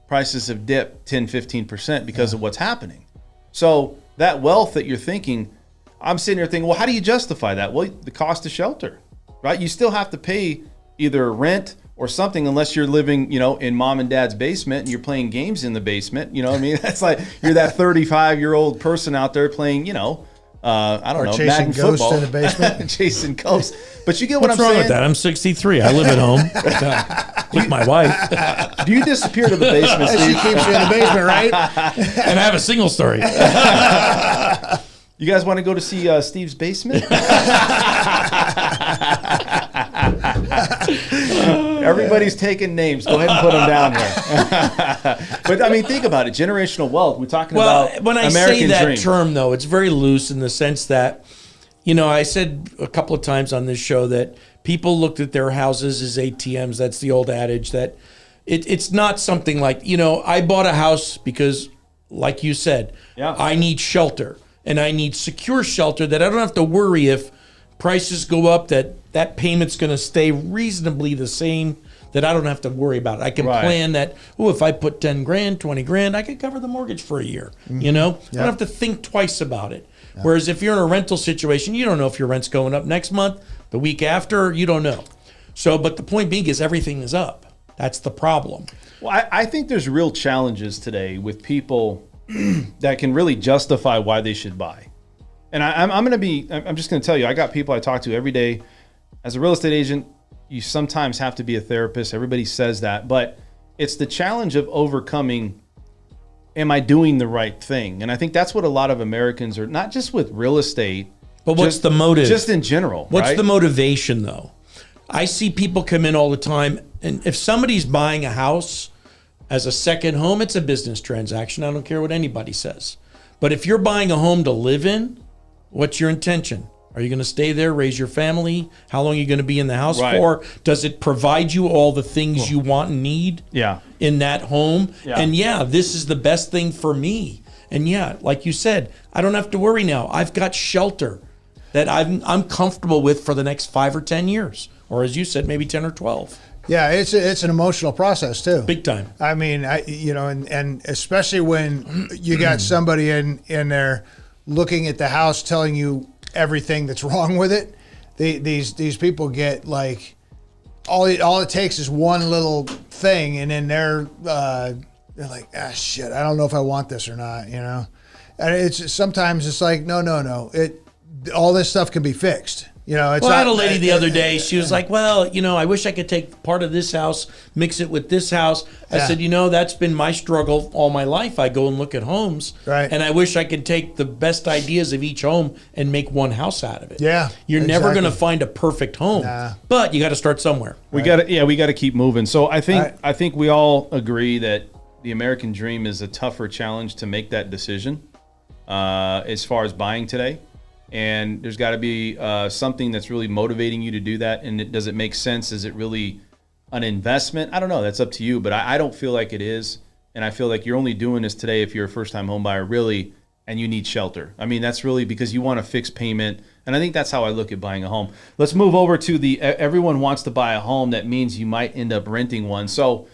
prices have dipped 10, 15% because of what's happening. So that wealth that you're thinking, I'm sitting here thinking, well, how do you justify that? Well, the cost of shelter, right? You still have to pay either rent or something, unless you're living, in mom and dad's basement and you're playing games in the basement. You know what I mean? That's like you're that 35-year-old person out there playing, I don't know,
chasing
Madden
ghosts
football.
in the basement.
Chasing ghosts. But you get what
What's
I'm
wrong
saying?
with that? I'm 63. I live at home with my wife.
Do you disappear to the basement,
She
Steve?
keeps you in the basement, right?
And I have a single story.
You guys want to go to see Steve's basement? Everybody's taking names. Go ahead and put them down here. But I mean, think about it. Generational wealth. We're talking about
when I
American
say that
dream.
term, though, it's very loose in the sense that, I said a couple of times on this show that people looked at their houses as ATMs. That's the old adage that it's not something like, I bought a house because, like you said, I need shelter. And I need secure shelter that I don't have to worry if prices go up, that payment's going to stay reasonably the same, that I don't have to worry about it. I can plan that, if I put 10 grand, 20 grand, I can cover the mortgage for a year, I don't have to think twice about it. Yeah. Whereas if you're in a rental situation, you don't know if your rent's going up next month, the week after, you don't know. So, but the point being is everything is up. That's the problem.
Well, I think there's real challenges today with people that can really justify why they should buy. And I'm just going to tell you, I got people I talk to every day. As a real estate agent, you sometimes have to be a therapist. Everybody says that, but it's the challenge of overcoming, am I doing the right thing? And I think that's what a lot of Americans are, not just with real estate,
But what's the motive?
Just in general,
What's
right?
the motivation, though? I see people come in all the time, and if somebody's buying a house as a second home, it's a business transaction. I don't care what anybody says. But if you're buying a home to live in, what's your intention? Are you going to stay there, raise your family? How long are you going to be in the house
Right.
for? Does it provide you all the things you want and need
Yeah.
in that home?
Yeah.
And yeah, this is the best thing for me. And yeah, like you said, I don't have to worry now. I've got shelter that I'm comfortable with for the next 5 or 10 years. Or as you said, maybe 10 or 12.
Yeah, it's an emotional process too.
Big time.
I mean, and especially when you got somebody in there looking at the house, telling you everything that's wrong with it. These people get like all it takes is one little thing, and then they're like, shit, I don't know if I want this or not, you know. And it's sometimes it's like no, all this stuff can be fixed. You know, it's
Well, I had a
not-
lady the other day. She was like, well, I wish I could take part of this house, mix it with this house. I
Yeah.
said, that's been my struggle all my life. I go and look at homes.
Right.
And I wish I could take the best ideas of each home and make one house out of it.
Yeah,
You're never
exactly.
going to find a perfect home.
Nah.
But you got to start somewhere.
We got to keep moving. So I think
Right.
I think we all agree that the American dream is a tougher challenge to make that decision as far as buying today. And there's got to be something that's really motivating you to do that. And does it make sense? Is it really an investment? I don't know. That's up to you. But I don't feel like it is. And I feel like you're only doing this today if you're a first-time home buyer, really, and you need shelter. I mean, that's really because you want a fixed payment. And I think that's how I look at buying a home. Let's move over to everyone wants to buy a home. That means you might end up renting one. So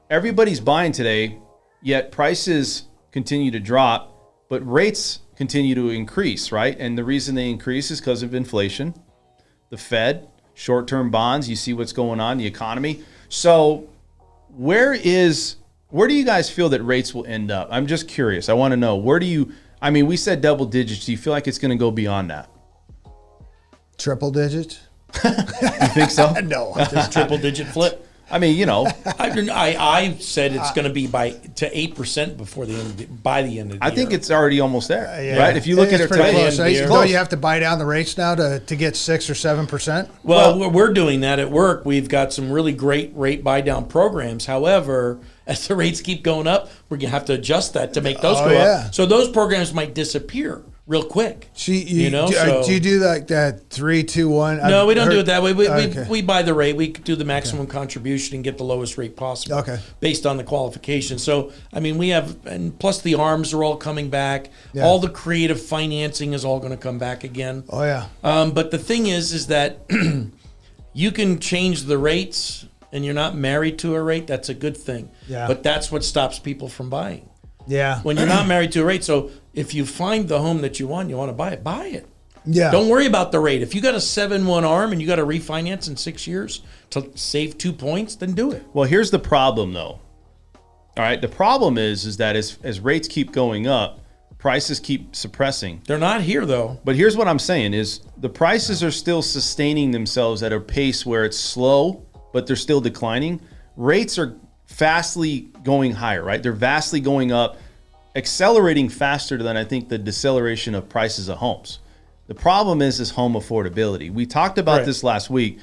everybody's buying today, yet prices continue to drop, but rates continue to increase, right? And the reason they increase is because of inflation, the Fed, short-term bonds. You see what's going on, the economy. So where do you guys feel that rates will end up? I'm just curious. I want to know, we said double digits. Do you feel like it's going to go beyond that?
triple digits.
You think so?
No,
Just triple digit flip.
I mean,
I said it's going to be to 8% by the end of the year.
I think it's already almost there,
Yeah.
right? If you look at it
pretty
today,
close.
it's
Don't
close.
you have to buy down the rates now to get 6 or 7%?
Well, we're doing that at work. We've got some really great rate buy down programs. However, as the rates keep going up, we're going to have to adjust that to make those go
yeah.
up. So those programs might disappear real quick.
Do you do like that 3, 2, 1?
No, we don't do it that way.
Okay.
We buy the rate. We do the maximum contribution and get the lowest rate possible.
Okay.
Based on the qualification. So, we have, and plus the arms are all coming back.
Yeah.
All the creative financing is all going to come back again.
Oh yeah.
But the thing is that you can change the rates and you're not married to a rate. That's a good thing.
Yeah.
But that's what stops people from buying.
Yeah.
When you're not married to a rate. So if you find the home that you want to buy it, buy it.
Yeah.
Don't worry about the rate. If you got a 7-1 arm and you got to refinance in 6 years to save 2 points, then do it.
well, here's the problem, though. All right, the problem is that as rates keep going up, prices keep suppressing.
They're not here though.
But here's what I'm saying is the prices are still sustaining themselves at a pace where it's slow, but they're still declining. Rates are fastly going higher, right? They're vastly going up, accelerating faster than I think the deceleration of prices of homes. The problem is home affordability. We talked about this last week,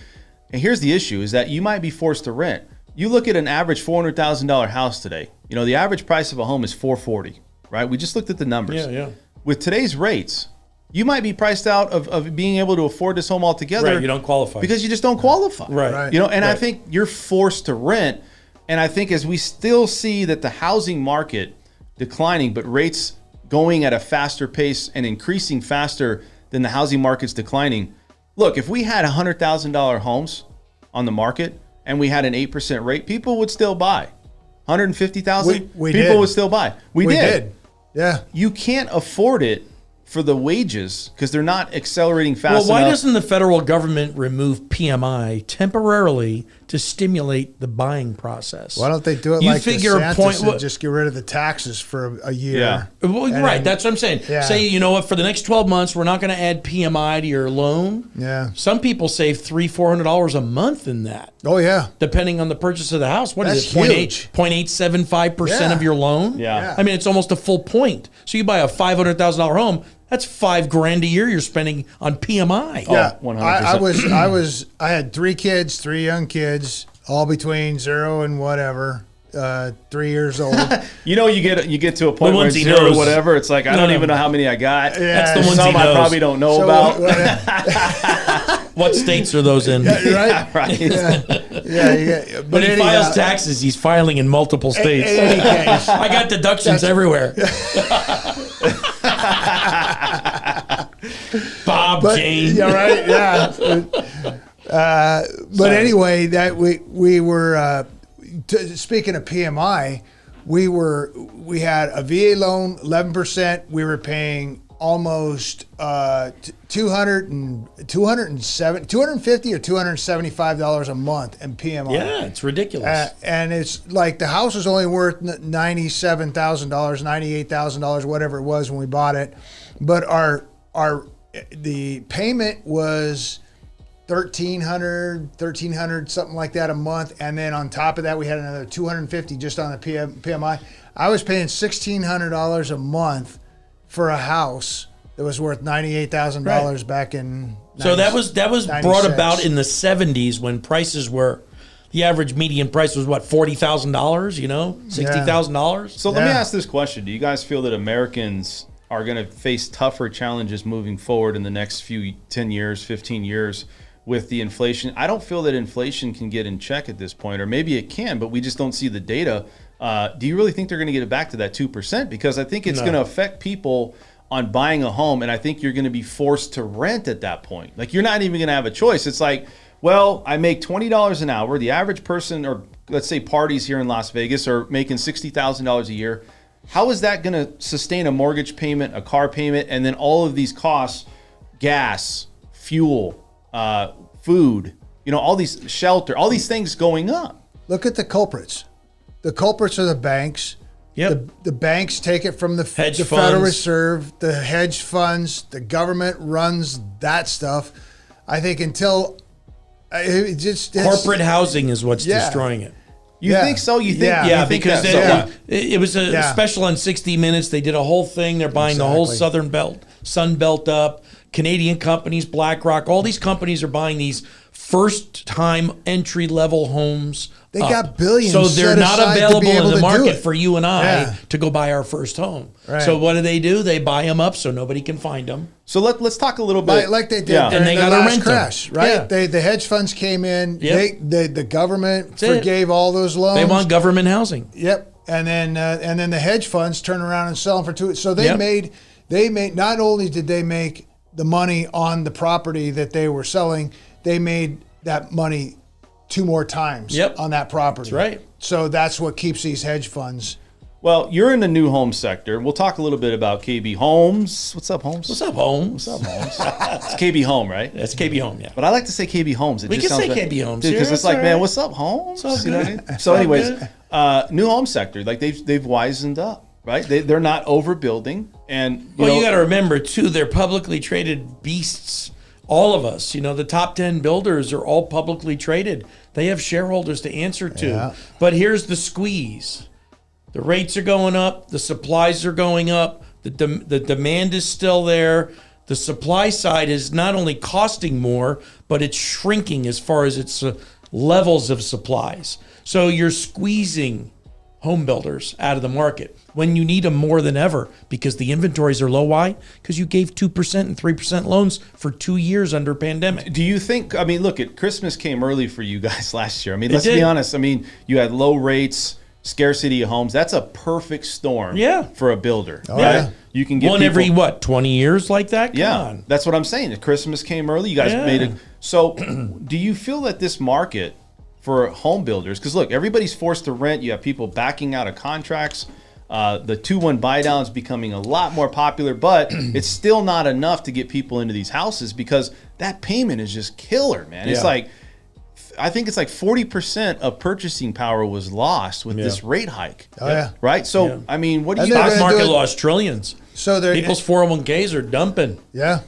and here's the issue is that you might be forced to rent. You look at an average $400,000 house today. The average price of a home is $440,000, right? We just looked at the numbers.
Yeah.
With today's rates, you might be priced out of being able to afford this home altogether.
Right, you don't qualify.
Because you just don't qualify.
Right.
And I think you're forced to rent. And I think as we still see that the housing market declining, but rates going at a faster pace and increasing faster than the housing market's declining. Look, if we had $100,000 homes on the market and we had an 8% rate, people would still buy. 150,000
We
people
did.
would still buy. We
We
did.
did. Yeah.
You can't afford it for the wages because they're not accelerating fast
Well, why
enough.
doesn't the federal government remove PMI temporarily to stimulate the buying process?
Why don't they do it
You
like
figure a
DeSantis
point-
and just get rid of the taxes for a year?
Yeah.
Well,
And
right,
then-
that's what I'm saying.
Yeah.
Say, you know what, for the next 12 months, we're not going to add PMI to your loan.
Yeah.
Some people save $300-400 a month in that,
Oh yeah.
depending on the purchase of the house. What is
That's
it?
huge.
0.875%
Yeah.
of your loan?
Yeah.
I mean, it's almost a full point. So you buy a $500,000 home, That's $5,000 a year you're spending on PMI.
Yeah,
100%.
I had 3 kids, 3 young kids, all between 0 and whatever, 3 years old.
You get to a point where
ones
it's
he
0 or
knows.
whatever. It's like I don't even know how many I got.
Yeah.
That's the ones
Some
he
I
knows.
probably don't know about.
What states are those in?
Right?
Right.
Yeah.
When he files taxes, he's filing in multiple states.
In any case,
I got deductions everywhere. Bob, Jane.
Yeah, right. Yeah. But anyway, that we were speaking of PMI, we had a VA loan 11%. We were paying almost $250 or $275 a month in PMI.
Yeah, it's ridiculous.
And it's like the house was only worth $97,000, $98,000, whatever it was when we bought it, but the payment was $1,300 something like that a month, and then on top of that we had another $250 just on the PMI. I was paying $1,600 a month for a house that was worth $98,000 back in.
So that was
96.
brought about in the 70s when prices were, the average median price was what, $40,000, $60,000.
So let me ask this question. Do you guys feel that Americans are going to face tougher challenges moving forward in the next few 10 years, 15 years with the inflation? I don't feel that inflation can get in check at this point, or maybe it can, but we just don't see the data. Do you really think they're going to get it back to that 2%? Because I think it's going to affect people on buying a home, and I think you're going to be forced to rent at that point. Like, you're not even going to have a choice. It's like, well, I make $20 an hour. The average person, or let's say parties here in Las Vegas, are making $60,000 a year. How is that going to sustain a mortgage payment, a car payment, and then all of these costs, gas, fuel, food, all these shelter, all these things going up?
Look at the culprits. The culprits are the banks.
Yep.
The banks take it from the
Hedge
Federal
funds.
Reserve, the hedge funds, the government runs that stuff. I think until it just
Corporate housing is what's destroying it.
You think so? You think?
Yeah.
Yeah,
you think
because
that-
it was a special on 60 Minutes. They did a whole thing. They're buying the whole Sun Belt up. Canadian companies, BlackRock, all these companies are buying these first-time entry-level homes.
They got billions
so they're
set
not
aside to be
available
able
in the
to do
market
it.
for you and I
Yeah.
to go buy our first home.
Right.
So what do? They buy them up so nobody can find them.
So let's talk a little bit.
like they did
Yeah.
during
And they
the
gotta
last
rent them.
crash, right?
Yeah.
The hedge funds came in.
Yep.
The government
That's it.
forgave all those loans.
They want government housing.
Yep. And then the hedge funds turn around and sell them for $2. So they
Yep.
made not only did they make the money on the property that they were selling, they made that money 2 more times
Yep.
on that property.
That's right.
So that's what keeps these hedge funds.
Well, you're in the new home sector. We'll talk a little bit about KB Homes. What's up, Holmes?
What's up, Holmes?
What's up, Holmes? It's KB Home, right?
That's KB Home, yeah.
But I like to say KB Homes.
We
just
can
sounds
say
better.
KB Homes.
Dude, because
Yeah,
it's like,
that's
man,
all right.
what's up, Holmes?
It's all
You know what I
good.
mean? So,
all
anyways,
good.
new home sector, like they've wisened up, right? They're not overbuilding, and
You got to remember too, they're publicly traded beasts. All of us, the top 10 builders are all publicly traded. They have shareholders to answer to.
Yeah.
But here's the squeeze: the rates are going up, the supplies are going up, the demand is still there. The supply side is not only costing more, but it's shrinking as far as its levels of supplies. So you're squeezing home builders out of the market when you need them more than ever because the inventories are low. Why? Because you gave 2% and 3% loans for 2 years under pandemic.
Do you think, look, Christmas came early for you guys last year. Let's
did.
be honest. You had low rates, scarcity of homes. That's a perfect storm for a builder.
Oh,
right?
yeah.
You can get
One
people,
every, 20 years like that? Come on.
That's what I'm saying. Christmas came early. You guys made it. So do you feel that this market for home builders, because look, everybody's forced to rent. You have people backing out of contracts. The 2-1 buy down is becoming a lot more popular, but it's still not enough to get people into these houses because that payment is just killer, man. It's like, I think it's like 40% of purchasing power was lost with this rate hike.
Oh, yeah.
Right? So, what do
And
you
they're
Stock
gonna
market
do it-
lost trillions.
So they're
People's 401ks are dumping.
Yeah.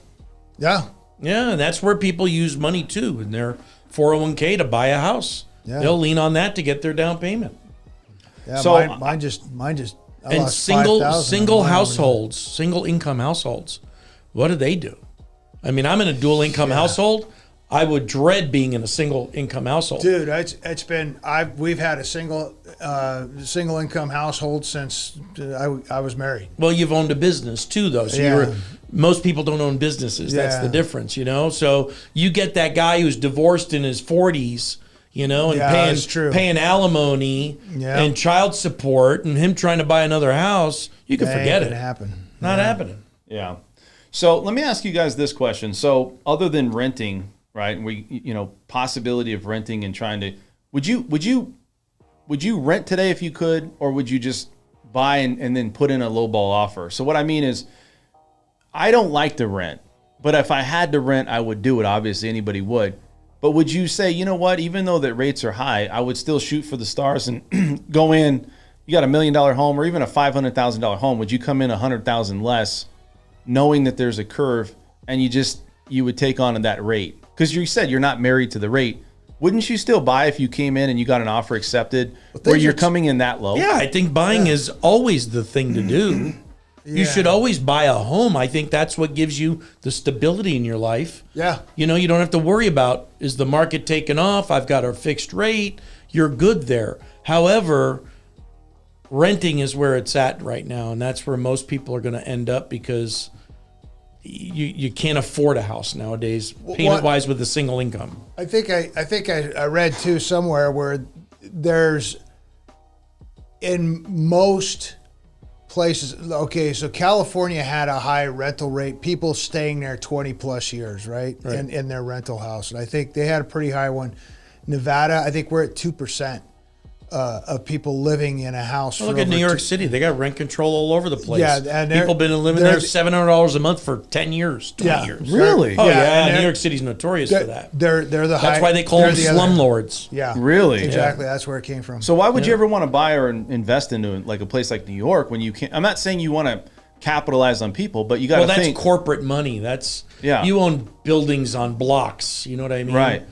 Yeah, and that's where people use money too in their 401k to buy a house.
Yeah.
They'll lean on that to get their down payment.
Yeah,
So-
mine just I
And
lost
single
5,000
single
on mine.
households, single income households what do they do? I mean, I'm in a dual income household. I would dread being in a single income household.
Dude, we've had a single income household since I was married.
Well, you've owned a business too, though. So most people don't own businesses. That's the difference, you know. So you get that guy who's divorced in his 40s, you know, and paying alimony and child support, and him trying to buy another house. You can forget it. Not happening.
Yeah. So let me ask you guys this question. So other than renting, right? Possibility of renting and trying to, would you rent today if you could, or would you just buy and then put in a lowball offer? So what I mean is, I don't like to rent, but if I had to rent, I would do it. Obviously, anybody would. But would you say, you know what? Even though that rates are high, I would still shoot for the stars and go in. You got $1 million home, or even a $500,000 home. Would you come in $100,000 less, knowing that there's a curve, and you would take on that rate? Because you said you're not married to the rate. Wouldn't you still buy if you came in and you got an offer accepted where you're coming in that low?
Yeah, I think buying is always the thing to do. You should always buy a home. I think that's what gives you the stability in your life.
Yeah.
You know, you don't have to worry about, is the market taking off? I've got a fixed rate. You're good there. However, renting is where it's at right now, and that's where most people are going to end up, because you can't afford a house nowadays, payment-wise, with a single income.
I think I read too somewhere where there's, in most places, okay, so California had a high rental rate, people staying there 20 plus years, right? In their rental house, and I think they had a pretty high one. Nevada, I think we're at 2%. Of people living in a house.
Look at New York City; they got rent control all over the place.
Yeah, and
people been living there $700 a month for 10 years, 20 years.
Really?
Oh yeah, New York City's notorious for that.
They're the
That's why they call them slumlords.
Yeah,
really,
exactly. That's where it came from.
So why would you ever want to buy or invest into like a place like New York when you can't? I'm not saying you want to capitalize on people, but you got to think.
That's corporate money. You own buildings on blocks. You know what I mean?
Right.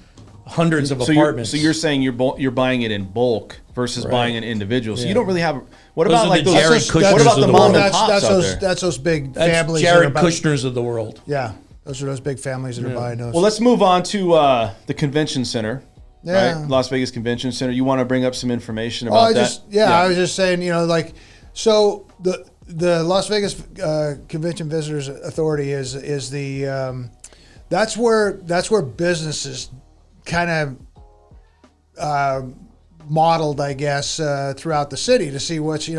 Hundreds of apartments.
So you're saying you're buying it in bulk versus buying an individual. So you don't really have. What
Those
about
are
like
the
those?
Jared Kushners
What about
of
the
the
mom
world.
and pops out there?
That's those big
That's
families.
Jared Kushners of the world.
Yeah, those are those big families that are buying those.
Well, let's move on to the convention center.
Yeah.
Right? Las Vegas Convention Center. You want to bring up some information about that?
I was just saying, so the Las Vegas Convention Visitors Authority is the that's where businesses kind of modeled, I guess, throughout the city to see what's,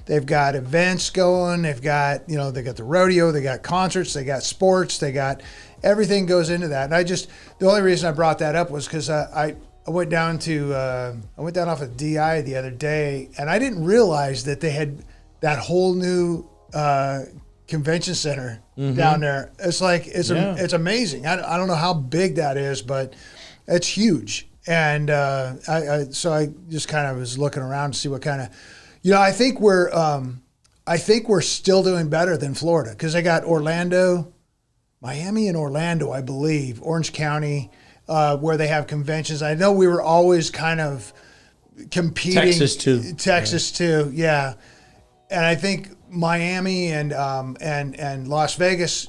they've got events going, they've got the rodeo, they got concerts, they got sports, they got everything goes into that. And the only reason I brought that up was because I went down off of DI the other day, and I didn't realize that they had that whole new convention center down there. It's like, it's amazing. I don't know how big that is, but it's huge. And I just kind of was looking around to see what kind of, I think we're still doing better than Florida, because they got Miami and Orlando, I believe, Orange County, where they have conventions. I know we were always kind of competing. Texas too, yeah. And I think Miami and Las Vegas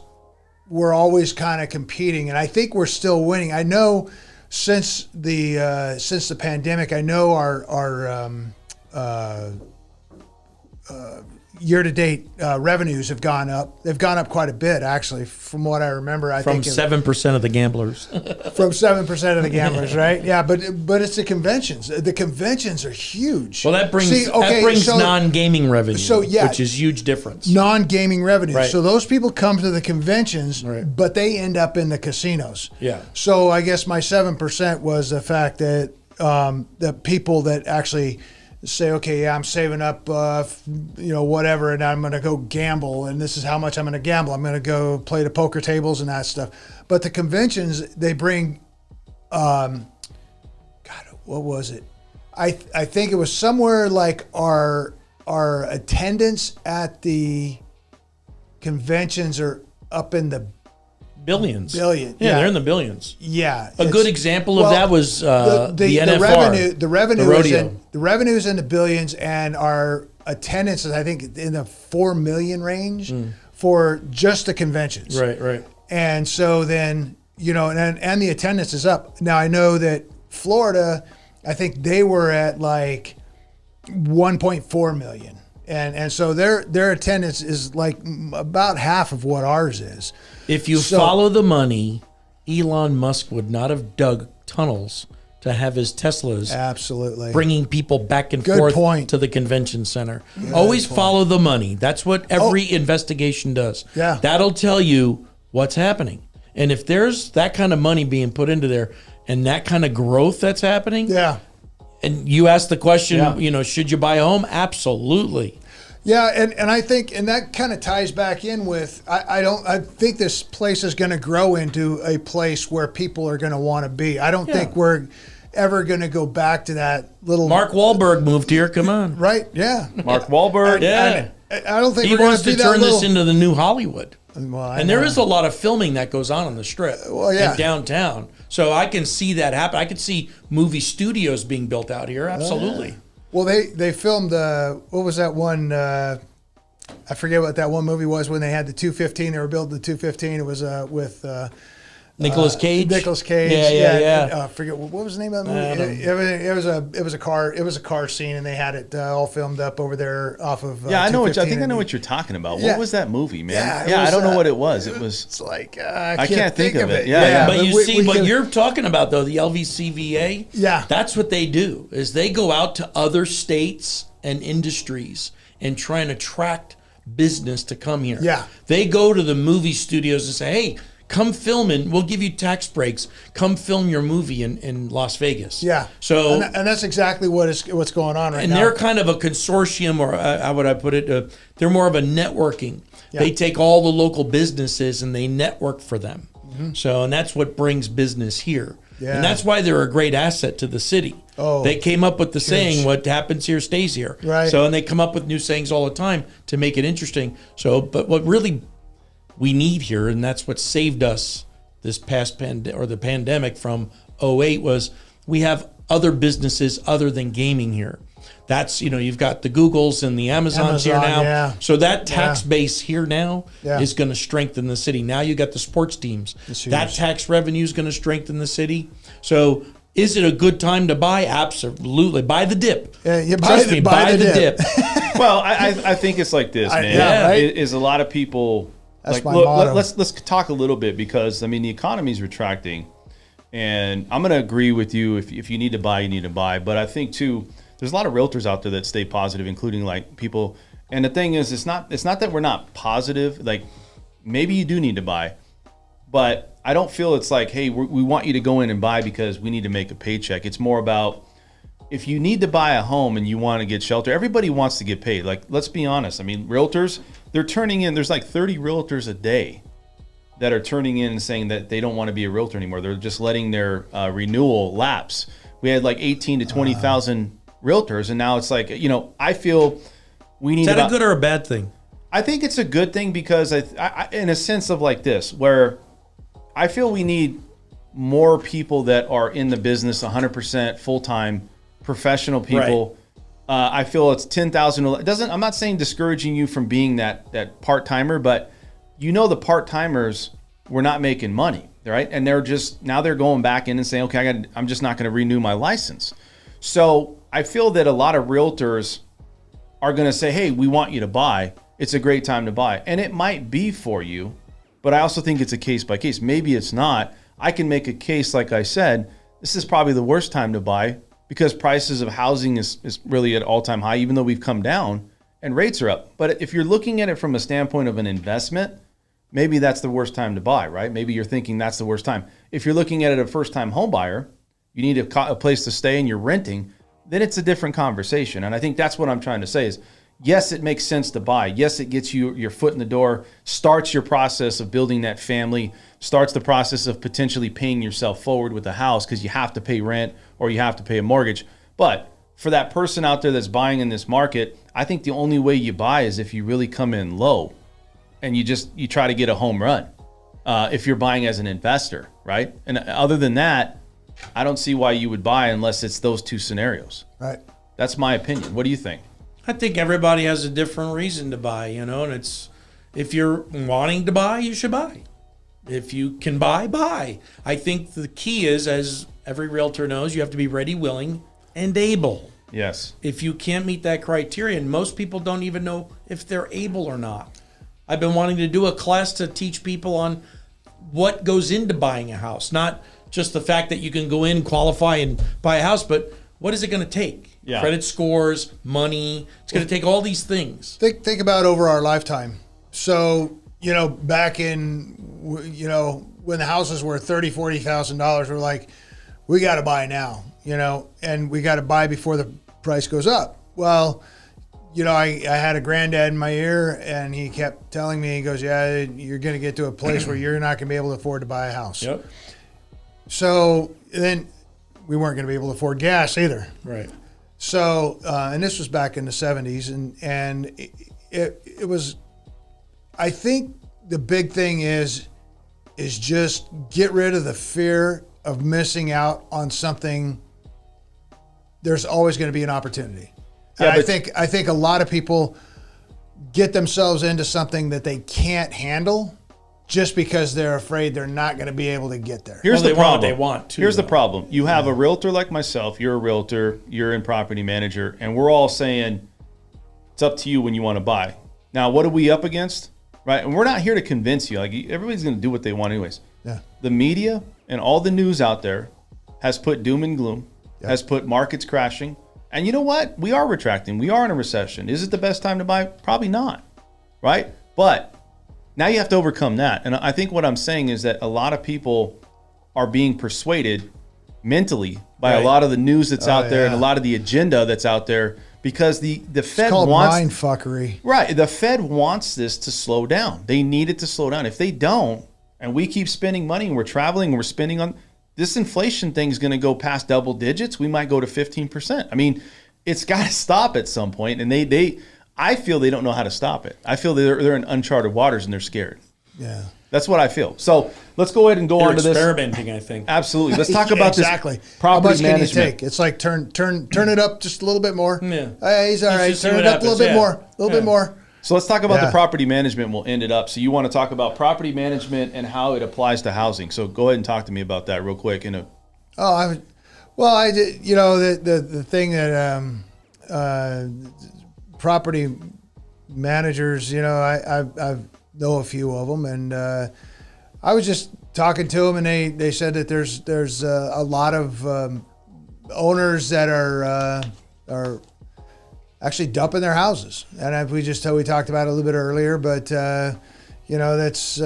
were always kind of competing, and I think we're still winning. I know. Since the pandemic, I know our year-to-date revenues have gone up. They've gone up quite a bit, actually, from what I remember.
From 7% of the gamblers.
From 7% of the gamblers, right? Yeah, but it's the conventions. The conventions are huge.
Well, that brings non-gaming revenue, which is huge difference.
Non-gaming revenue.
Right.
So those people come to the conventions, but they end up in the casinos.
Yeah.
So I guess my 7% was the fact that the people that actually say, okay, I'm saving up, whatever, and I'm going to go gamble, and this is how much I'm going to gamble. I'm going to go play the poker tables and that stuff. But the conventions, they bring, what was it? I think it was somewhere like our attendance at the conventions are up in the
billions.
Yeah,
they're in the billions.
Yeah.
A good example of that was the NFR.
The revenue is in the billions, and our attendance is, I think, in the 4 million range for just the conventions.
Right.
And so then, and the attendance is up. Now I know that Florida, I think they were at like 1.4 million. And so their attendance is like about half of what ours is.
If you follow the money, Elon Musk would not have dug tunnels to have his Teslas
absolutely
bringing people back and
Good
forth
point.
to the convention center. Always follow the money. That's what every investigation does.
Yeah.
That'll tell you what's happening. And if there's that kind of money being put into there and that kind of growth that's happening,
Yeah.
and you ask the question, should you buy a home? Absolutely.
Yeah, and I think, and that kind of ties back in with, I think this place is going to grow into a place where people are going to want to be. I don't think we're ever going to go back to that little.
Mark Wahlberg moved here. Come on.
Right, yeah.
Mark Wahlberg.
I don't think
He
we're going
wants to
be that
turn
little,
this into the new Hollywood.
Well,
And there is a lot of filming that goes on the Strip and downtown. So I can see that happen. I can see movie studios being built out here. Absolutely.
Well, they filmed, what was that one, I forget what that one movie was when they had the 215. They were building the 215. It was with
Nicolas Cage.
Nicolas Cage.
Yeah.
I forget what was the name of that movie. It was a car scene, and they had it all filmed up over there off of.
I know. I think I know what you're talking about.
Yeah.
What was that movie, man?
Yeah,
I don't know what it was. It was.
It's like
I can't think of it. Yeah.
But you see, what
can-
you're talking about, though, the LVCVA,
Yeah.
that's what they do, is they go out to other states and industries and try and attract business to come here.
Yeah.
They go to the movie studios and say, hey, come film and we'll give you tax breaks. Come film your movie in Las Vegas.
Yeah.
So
and that's exactly what's going on right
and
now.
they're kind of a consortium, or how would I put it? They're more of a networking.
Yeah.
They take all the local businesses and they network for them. So, and that's what brings business here.
Yeah.
And that's why they're a great asset to the city.
Oh,
they came up with the saying, what happens here stays here.
Right.
So, and they come up with new sayings all the time to make it interesting. So, but what really we need here, and that's what saved us this past the pandemic from '08, was we have other businesses other than gaming here. That's, you've got the Googles and the Amazons here now.
Yeah.
So that tax base here now
Yeah.
is going to strengthen the city. Now you got the sports teams. That tax revenue is going to strengthen the city. So is it a good time to buy? Absolutely. Buy the dip.
Trust
me, buy the dip.
Well, I think it's like this, man.
yeah, right?
Is a lot of people.
That's my
look,
motto.
let's talk a little bit, because the economy is retracting, and I'm going to agree with you. If you need to buy, you need to buy. But I think too, there's a lot of realtors out there that stay positive, including like people. And the thing is, it's not that we're not positive. Like, maybe you do need to buy, but I don't feel it's like, hey, we want you to go in and buy because we need to make a paycheck. It's more about, if you need to buy a home and you want to get shelter, everybody wants to get paid. Like, let's be honest. Realtors, they're turning in, there's like 30 realtors a day that are turning in and saying that they don't want to be a realtor anymore. They're just letting their renewal lapse. We had like 18 to 20,000 realtors, and now it's like, I feel we need.
Is that a good or a bad thing?
I think it's a good thing, because I in a sense of like this, where I feel we need more people that are in the business 100% full-time professional people. Right. I feel it's 10,000. It doesn't. I'm not saying discouraging you from being that part-timer, but the part-timers were not making money, right? And they're just now they're going back in and saying, okay, I'm just not going to renew my license. So I feel that a lot of realtors are going to say, hey, we want you to buy. It's a great time to buy. And it might be for you, but I also think it's a case by case. Maybe it's not. I can make a case, like I said, this is probably the worst time to buy, because prices of housing is really at all-time high, even though we've come down and rates are up. But if you're looking at it from a standpoint of an investment, maybe that's the worst time to buy, right? Maybe you're thinking that's the worst time. If you're looking at it a first-time home buyer, you need a place to stay and you're renting, then it's a different conversation. And I think that's what I'm trying to say is, yes, it makes sense to buy. Yes, it gets you your foot in the door, starts your process of building that family, starts the process of potentially paying yourself forward with a house because you have to pay rent or you have to pay a mortgage. But for that person out there that's buying in this market, I think the only way you buy is if you really come in low and you try to get a home run if you're buying as an investor, right? And other than that, I don't see why you would buy unless it's those two scenarios.
Right.
That's my opinion. What do you think?
I think everybody has a different reason to buy, and If you're wanting to buy, you should buy. If you can buy, buy. I think the key is, as every realtor knows, you have to be ready, willing, and able.
Yes.
If you can't meet that criterion, most people don't even know if they're able or not. I've been wanting to do a class to teach people on what goes into buying a house, not just the fact that you can go in, qualify, and buy a house, but what is it going to take?
Yeah.
Credit scores, money. It's going to take all these things.
Think about over our lifetime. So, back in, when the houses were $30,000, $40,000, we're like, we got to buy now, and we got to buy before the price goes up. Well, I had a granddad in my ear, and he kept telling me, he goes, yeah, you're going to get to a place where you're not going to be able to afford to buy a house.
Yep.
So then we weren't going to be able to afford gas either.
Right.
So, and this was back in the 70s, and it was, I think the big thing is just get rid of the fear of missing out on something. There's always going to be an opportunity.
Yeah,
and I think a lot of people get themselves into something that they can't handle just because they're afraid they're not going to be able to get there.
Here's the problem.
They want to.
Here's the problem. You have a realtor like myself. You're a realtor. You're in property manager. And we're all saying it's up to you when you want to buy. Now, what are we up against? Right? And we're not here to convince you. Like, everybody's going to do what they want anyways.
Yeah.
The media and all the news out there has put doom and gloom, has put markets crashing. And you know what? We are retracting. We are in a recession. Is it the best time to buy? Probably not. Right? But now you have to overcome that. And I think what I'm saying is that a lot of people are being persuaded mentally by a lot of the news that's out there and a lot of the agenda that's out there, because the Fed
called
wants
mind fuckery.
Right. The Fed wants this to slow down. They need it to slow down. If they don't, and we keep spending money and we're traveling and we're spending on this inflation thing is going to go past double digits. We might go to 15%. I mean, it's got to stop at some point. And I feel they don't know how to stop it. I feel they're in uncharted waters and they're scared.
Yeah.
That's what I feel. So let's go ahead and go on to this.
Experimenting, I think.
Absolutely. Let's talk about this
How
property
much
management.
can you take? It's like turn it up just a little bit more.
Yeah.
Hey, he's all right.
just see
Turn
what
it up a little
happens,
bit more. A little bit more.
So let's talk about the
Yeah.
property management. We'll end it up. So you want to talk about property management and how it applies to housing. So go ahead and talk to me about that real quick.
I did. The thing that property managers. I know a few of them, and I was just talking to them, and they said that there's a lot of owners that are actually dumping their houses, and we talked about it a little bit earlier, but that's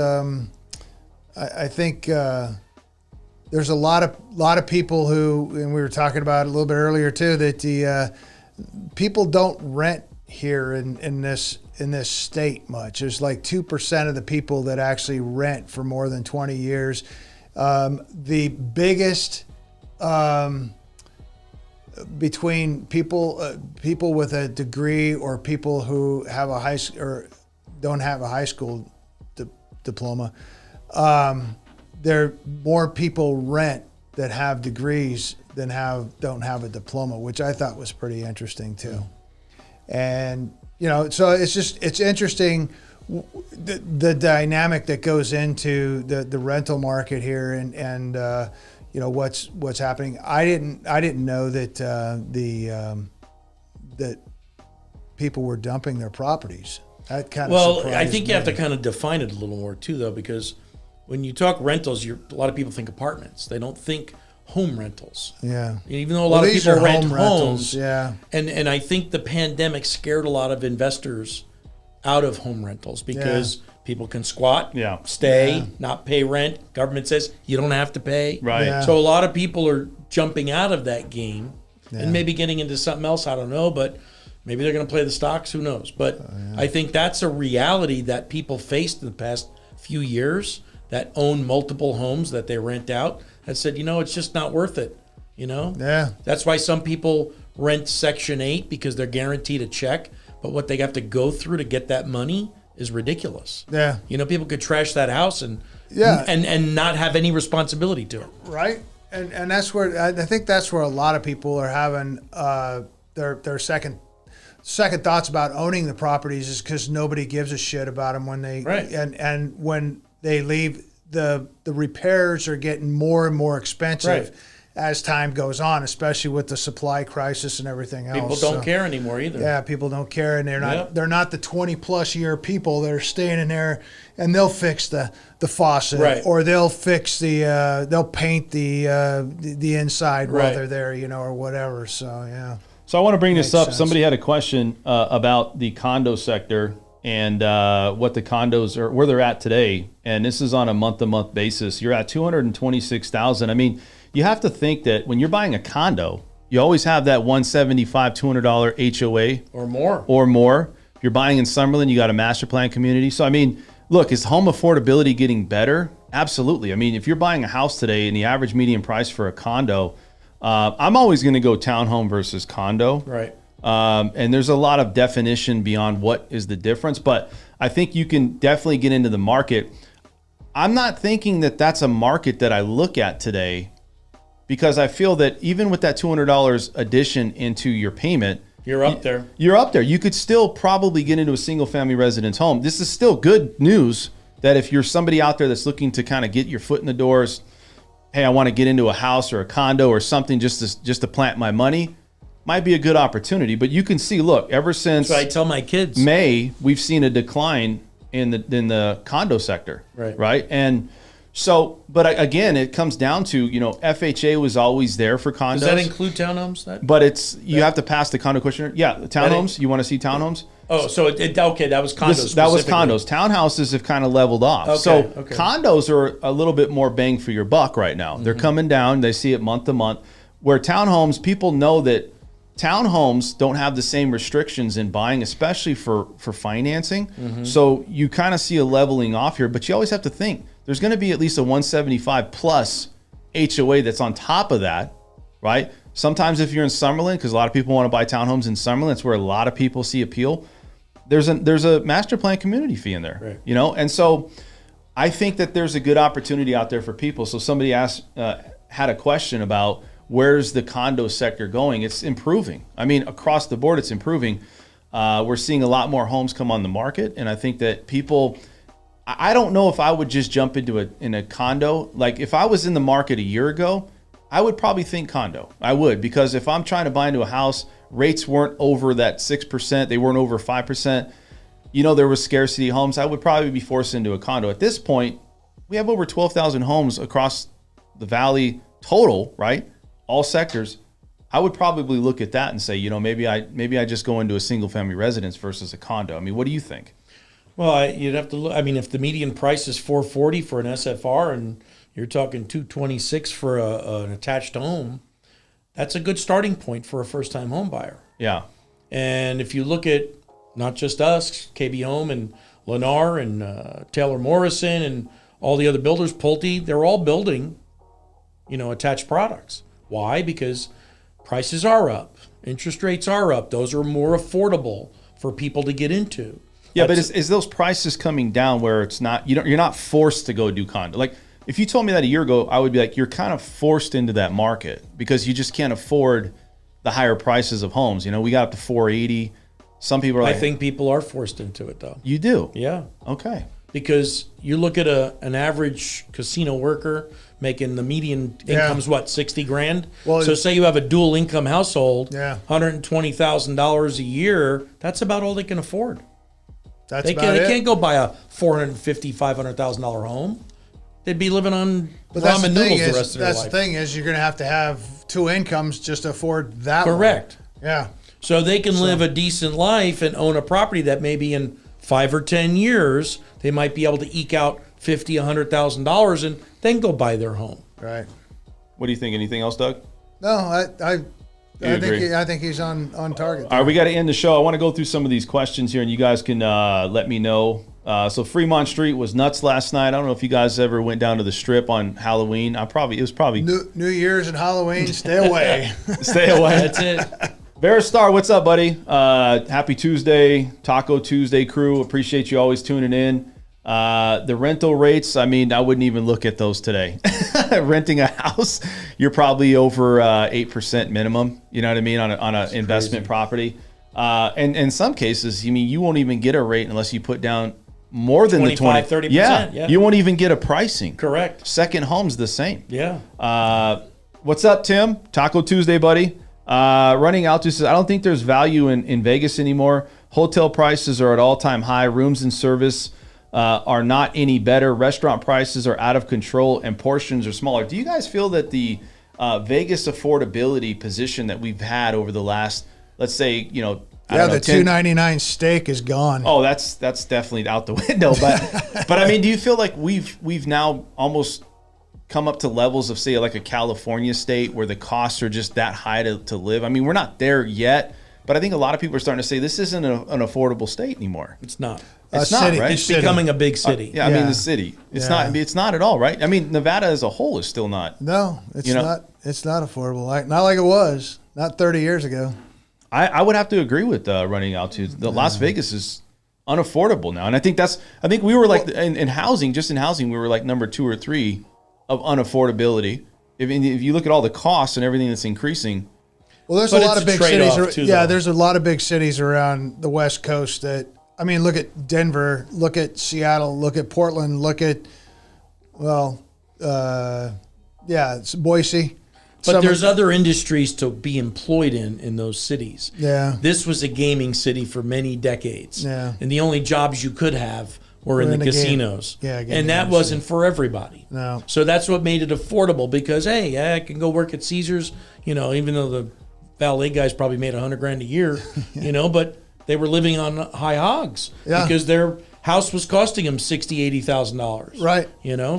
I think there's a lot of people who, and we were talking about it a little bit earlier too, that the people don't rent here in this state much. There's like 2% of the people that actually rent for more than 20 years. The biggest between people with a degree or people who have a or don't have a high school diploma, there more people rent that have degrees than don't have a diploma, which I thought was pretty interesting too. And so it's interesting the dynamic that goes into the rental market here, and what's happening. I didn't know that that people were dumping their properties. That kind of surprised
I think you have
me.
to kind of define it a little more too, though, because when you talk rentals, a lot of people think apartments. They don't think home rentals.
Yeah.
Even though a lot of
these
people
are
rent
home
homes.
rentals, yeah.
And I think the pandemic scared a lot of investors out of home rentals because people can squat, stay, not pay rent. Government says you don't have to pay.
Right.
Yeah.
So a lot of people are jumping out of that game and maybe getting into something else. I don't know, but maybe they're going to play the stocks. Who knows? But I think that's a reality that people faced in the past few years that own multiple homes that they rent out that said, it's just not worth it.
Yeah.
That's why some people rent Section 8 because they're guaranteed a check. But what they have to go through to get that money is ridiculous.
Yeah.
People could trash that house and not have any responsibility to it.
Right. And that's where I think that's where a lot of people are having their second second thoughts about owning the properties is because nobody gives a shit about them when they
Right.
and when they leave. The repairs are getting more and more expensive
Right.
as time goes on, especially with the supply crisis and everything else.
People don't care anymore either.
Yeah, people don't care, and
Yep.
they're not the 20+ year people that are staying in there, and they'll fix the faucet,
Right.
or they'll fix they'll paint the inside while
Right.
they're there, or whatever. So yeah.
So I want to bring this
Makes
up.
sense.
Somebody had a question about the condo sector and what the condos are, where they're at today. And this is on a month-to-month basis. You're at 226,000. I mean, you have to think that when you're buying a condo, you always have that $175, $200 HOA
Or more.
or more. If you're buying in Summerlin, you got a master plan community. So I mean, look, is home affordability getting better? Absolutely. I mean, if you're buying a house today and the average median price for a condo, I'm always going to go townhome versus condo.
Right.
And there's a lot of definition beyond what is the difference, but I think you can definitely get into the market. I'm not thinking that that's a market that I look at today, because I feel that even with that $200 addition into your payment,
You're up there.
you're up there. You could still probably get into a single family residence home. This is still good news that if you're somebody out there that's looking to kind of get your foot in the doors, hey, I want to get into a house or a condo or something just to plant my money, might be a good opportunity. But you can see, look, ever since
So I tell my kids.
May, we've seen a decline in the condo sector.
Right.
And so, but again, it comes down to, FHA was always there for condos.
Does that include townhomes?
But you have to pass the condo questionnaire. Yeah, the townhomes. You want to see townhomes?
Oh, so okay, that was condos.
That was
specifically.
condos. Townhouses have kind of leveled off.
Okay,
So
okay.
condos are a little bit more bang for your buck right now. They're coming down. They see it month to month. Where townhomes, people know that townhomes don't have the same restrictions in buying, especially for financing. So you kind of see a leveling off here. But you always have to think there's going to be at least a 175 plus HOA that's on top of that, right? Sometimes if you're in Summerlin, because a lot of people want to buy townhomes in Summerlin, it's where a lot of people see appeal. There's a master plan community fee in there,
Right.
And so I think that there's a good opportunity out there for people. So somebody had a question about where's the condo sector going? It's improving. I mean, across the board, it's improving. We're seeing a lot more homes come on the market, and I think that people. I don't know if I would just jump into a condo. Like if I was in the market a year ago, I would probably think condo. I would, because if I'm trying to buy into a house, rates weren't over that 6%. They weren't over 5%. There was scarcity of homes. I would probably be forced into a condo. At this point, we have over 12,000 homes across the valley total, right? All sectors. I would probably look at that and say, maybe I just go into a single family residence versus a condo. I mean, what do you think?
Well, you'd have to look. I mean, if the median price is $440 for an SFR and you're talking $226 for an attached home, that's a good starting point for a first-time home buyer.
Yeah.
And if you look at not just us, KB Home and Lennar and Taylor Morrison and all the other builders, Pulte, they're all building, attached products. Why? Because prices are up, interest rates are up. Those are more affordable for people to get into.
Yeah, but is those prices coming down where it's not, you're not forced to go do condo? Like if you told me that a year ago, I would be like, you're kind of forced into that market because you just can't afford the higher prices of homes. We got up to 480. Some people are like,
I think people are forced into it though.
You do?
Yeah.
Okay.
Because you look at an average casino worker making the median income's what, 60 grand?
Well,
so say you have a dual income household,
Yeah.
$120,000 a year, that's about all they can afford.
That's
They
about it.
can't go buy a $450,000, $500,000 home. They'd be living on
But that's
ramen
the thing
noodles the
is,
rest of their
that's
life.
the thing is, you're going to have two incomes just to afford that. one.
Correct.
Yeah.
So they can live a decent life and own a property that maybe in 5 or 10 years they might be able to eke out $50,000, $100,000 and then go buy their home.
Right.
What do you think? Anything else, Doug?
No, I
agree?
I think he's on target.
All right, we got to end the show. I want to go through some of these questions here, and you guys can let me know. So Fremont Street was nuts last night. I don't know if you guys ever went down to the Strip on Halloween. It was probably
New Year's and Halloween. Stay away.
stay away.
That's it.
Veristar, what's up, buddy? Happy Tuesday, Taco Tuesday crew. Appreciate you always tuning in. The rental rates, I mean, I wouldn't even look at those today. Renting a house, you're probably over 8% minimum. You know what I mean, on an investment property. And in some cases, you won't even get a rate unless you put down more than
25,
the 20.
30%. Yeah.
You won't even get a pricing.
Correct.
Second home's the same.
Yeah.
What's up, Tim? Taco Tuesday, buddy. Running out to says, I don't think there's value in Vegas anymore. Hotel prices are at all-time high. Rooms and service are not any better. Restaurant prices are out of control and portions are smaller. Do you guys feel that the Vegas affordability position that we've had over the last, let's say, I don't know,
the $2.99 steak is gone.
Oh, that's definitely out the window. But I mean, do you feel like we've now almost come up to levels of, say, like a California state where the costs are just that high to live? I mean, we're not there yet, but I think a lot of people are starting to say this isn't an affordable state anymore.
It's not.
It's not,
city,
right?
It's becoming a big city.
I mean, the city. It's not. It's not at all, right? I mean, Nevada as a whole is still not.
No, it's not. It's not affordable. Not like it was. Not 30 years ago.
I would have to agree with running out to the Las Vegas is unaffordable now, and I think we were like in housing, just in housing, we were like number 2 or 3 of unaffordability. If you look at all the costs and everything that's increasing.
Well, there's a lot of big cities.
Too,
there's a lot of big cities around the West Coast that. I mean, look at Denver, look at Seattle, look at Portland, look at, it's Boise.
But there's other industries to be employed in those cities.
Yeah.
This was a gaming city for many decades.
Yeah.
And the only jobs you could have were in the casinos. And that wasn't for everybody.
No.
So that's what made it affordable because, hey, I can go work at Caesars, even though the valet guys probably made $100,000 a year, but they were living on high hogs because their house was costing them $60,000-$80,000.
Right.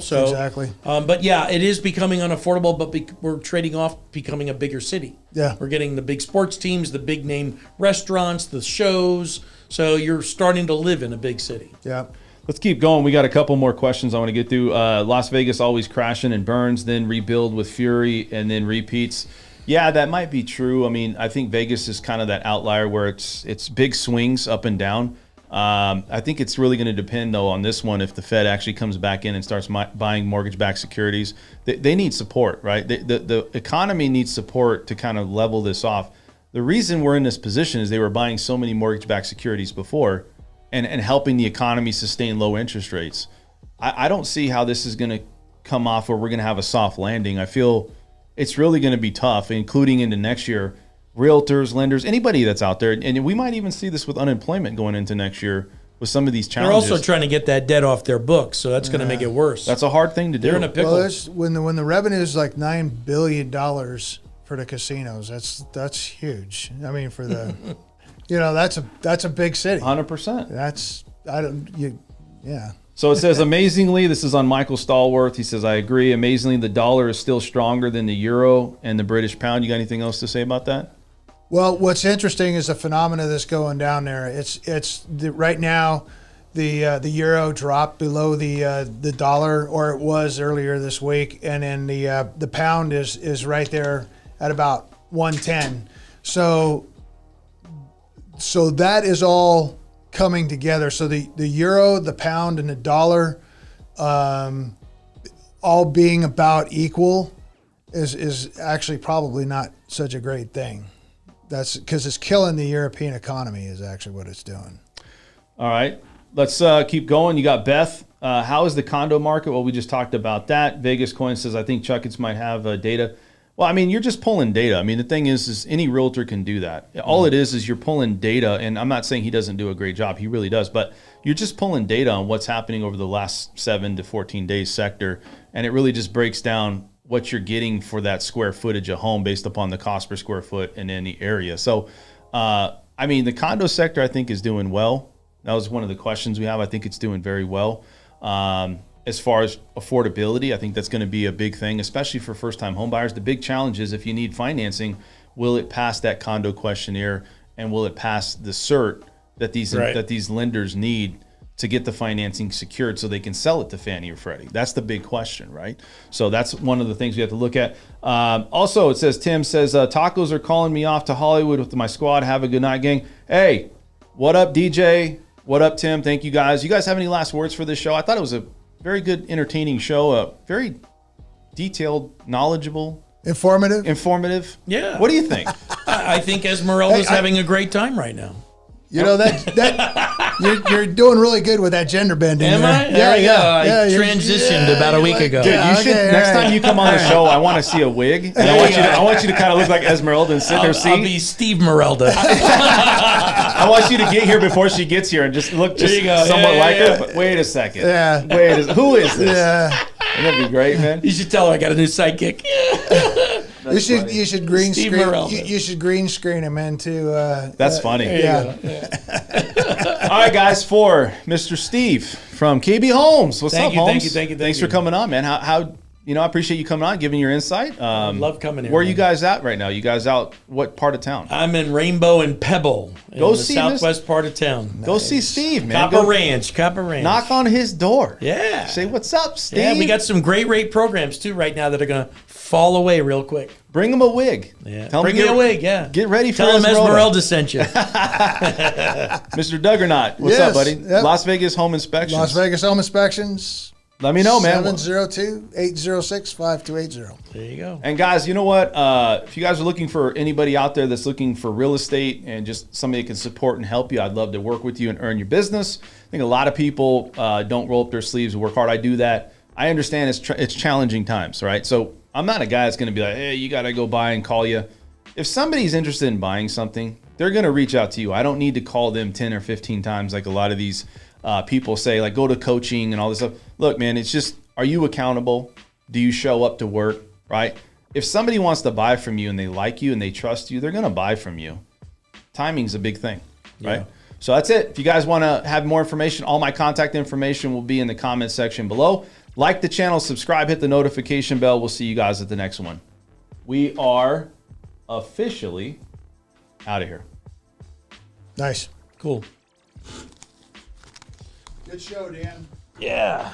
So
exactly.
But yeah, it is becoming unaffordable. But we're trading off becoming a bigger city.
Yeah.
We're getting the big sports teams, the big name restaurants, the shows. So you're starting to live in a big city.
Yeah.
Let's keep going. We got a couple more questions I want to get through. Las Vegas always crashing and burns, then rebuild with fury, and then repeats. Yeah, that might be true. I mean, I think Vegas is kind of that outlier where it's big swings up and down. I think it's really going to depend, though, on this one if the Fed actually comes back in and starts buying mortgage-backed securities. They need support, right? The economy needs support to kind of level this off. The reason we're in this position is they were buying so many mortgage-backed securities before and helping the economy sustain low interest rates. I don't see how this is going to come off where we're going to have a soft landing. I feel it's really going to be tough, including into next year. Realtors, lenders, anybody that's out there, and we might even see this with unemployment going into next year with some of these challenges.
They're also trying to get that debt off their books, so that's going to make it worse.
That's a hard thing to do.
They're in a pickle.
Well, when the revenue is like $9 billion for the casinos, that's huge. I mean, for the, that's a big city.
100%.
Yeah.
So it says, amazingly, this is on Michael Stallworth. He says, I agree. Amazingly, the dollar is still stronger than the euro and the British pound. You got anything else to say about that?
Well, what's interesting is the phenomena that's going down there. Right now, the euro dropped below the dollar, or it was earlier this week, and then the pound is right there at about 110. So that is all coming together. So the euro, the pound, and the dollar, all being about equal, is actually probably not such a great thing. That's because it's killing the European economy is actually what it's doing.
All right, let's keep going. You got Beth. How is the condo market? Well, we just talked about that. Vegas Coin says, I think Chuckits might have data. Well, I mean, you're just pulling data. I mean, the thing is any realtor can do that. All it is you're pulling data, and I'm not saying he doesn't do a great job. He really does. But you're just pulling data on what's happening over the last 7 to 14 days sector, and it really just breaks down what you're getting for that square footage of home based upon the cost per square foot in any area. So, I mean, the condo sector, I think, is doing well. That was one of the questions we have. I think it's doing very well. As far as affordability, I think that's going to be a big thing, especially for first-time home buyers. The big challenge is if you need financing, will it pass that condo questionnaire, and will it pass the cert that these lenders need to get the financing secured so they can sell it to Fannie or Freddie? That's the big question, right? So that's one of the things we have to look at. Also, it says, Tim says, tacos are calling me off to Hollywood with my squad. Have a good night, gang. Hey, what up, DJ? What up, Tim? Thank you, guys. You guys have any last words for this show? I thought it was a very good, entertaining show. Very detailed, knowledgeable.
Informative.
Yeah.
What do you think?
I think Esmeralda's
Hey,
having a great time right now.
You know that you're doing really good with that gender bending.
Am
there.
I? There you go. I transitioned about a week ago.
Dude, you should next time you come on the
right.
show. I want to see a wig, and I want you to kind of look like Esmeralda and sit there.
I'll be Steve Merelda.
I want you to get here before she gets here and just look just
There you go.
somewhat
Yeah,
like
yeah.
her. But wait a second.
Yeah.
Who is this?
Yeah.
That'd be great, man.
You should tell her I got a new sidekick.
You should green
Steve
screen.
Merelda.
You should green screen him into.
That's funny.
Yeah.
All right, guys, for Mr. Steve from KB Homes. What's
Thank
up,
you,
Holmes?
thank you, thank you, thank
Thanks
you.
for coming on, man. How I appreciate you coming on, giving your insight.
love coming here,
Where are you
man.
guys at right now? You guys out what part of town?
I'm in Rainbow and Pebble,
Go
in the
see
southwest part of town.
Go see Steve, man.
Copper
Go
Ranch.
knock on his door.
Yeah.
Say, what's up, Steve?
Yeah, we got some great rate programs too right now that are going to fall away real quick.
Bring him a wig.
Yeah.
Tell him
Bring
to
me a wig, yeah.
Get ready for
Tell him
Esmeralda.
Esmeralda sent you.
Mr. Duggernaut, what's up,
Yes,
buddy?
yep.
Las Vegas Home Inspections.
Las Vegas Home Inspections.
Let me know, man.
702-806-5280.
There you go.
And guys, you know what? If you guys are looking for anybody out there that's looking for real estate and just somebody that can support and help you, I'd love to work with you and earn your business. I think a lot of people don't roll up their sleeves and work hard. I do that. I understand it's challenging times, right? So I'm not a guy that's going to be like, hey, you got to go buy and call you. If somebody's interested in buying something, they're going to reach out to you. I don't need to call them 10 or 15 times like a lot of these people say, like go to coaching and all this stuff. Look, man, it's just, are you accountable? Do you show up to work, right? If somebody wants to buy from you and they like you and they trust you, they're going to buy from you. Timing's a big thing, right?
Yeah.
So that's it. If you guys want to have more information, all my contact information will be in the comment section below. Like the channel, subscribe, hit the notification bell. We'll see you guys at the next one. We are officially out of here.
Nice.
Cool.
Good show, Dan.
Yeah.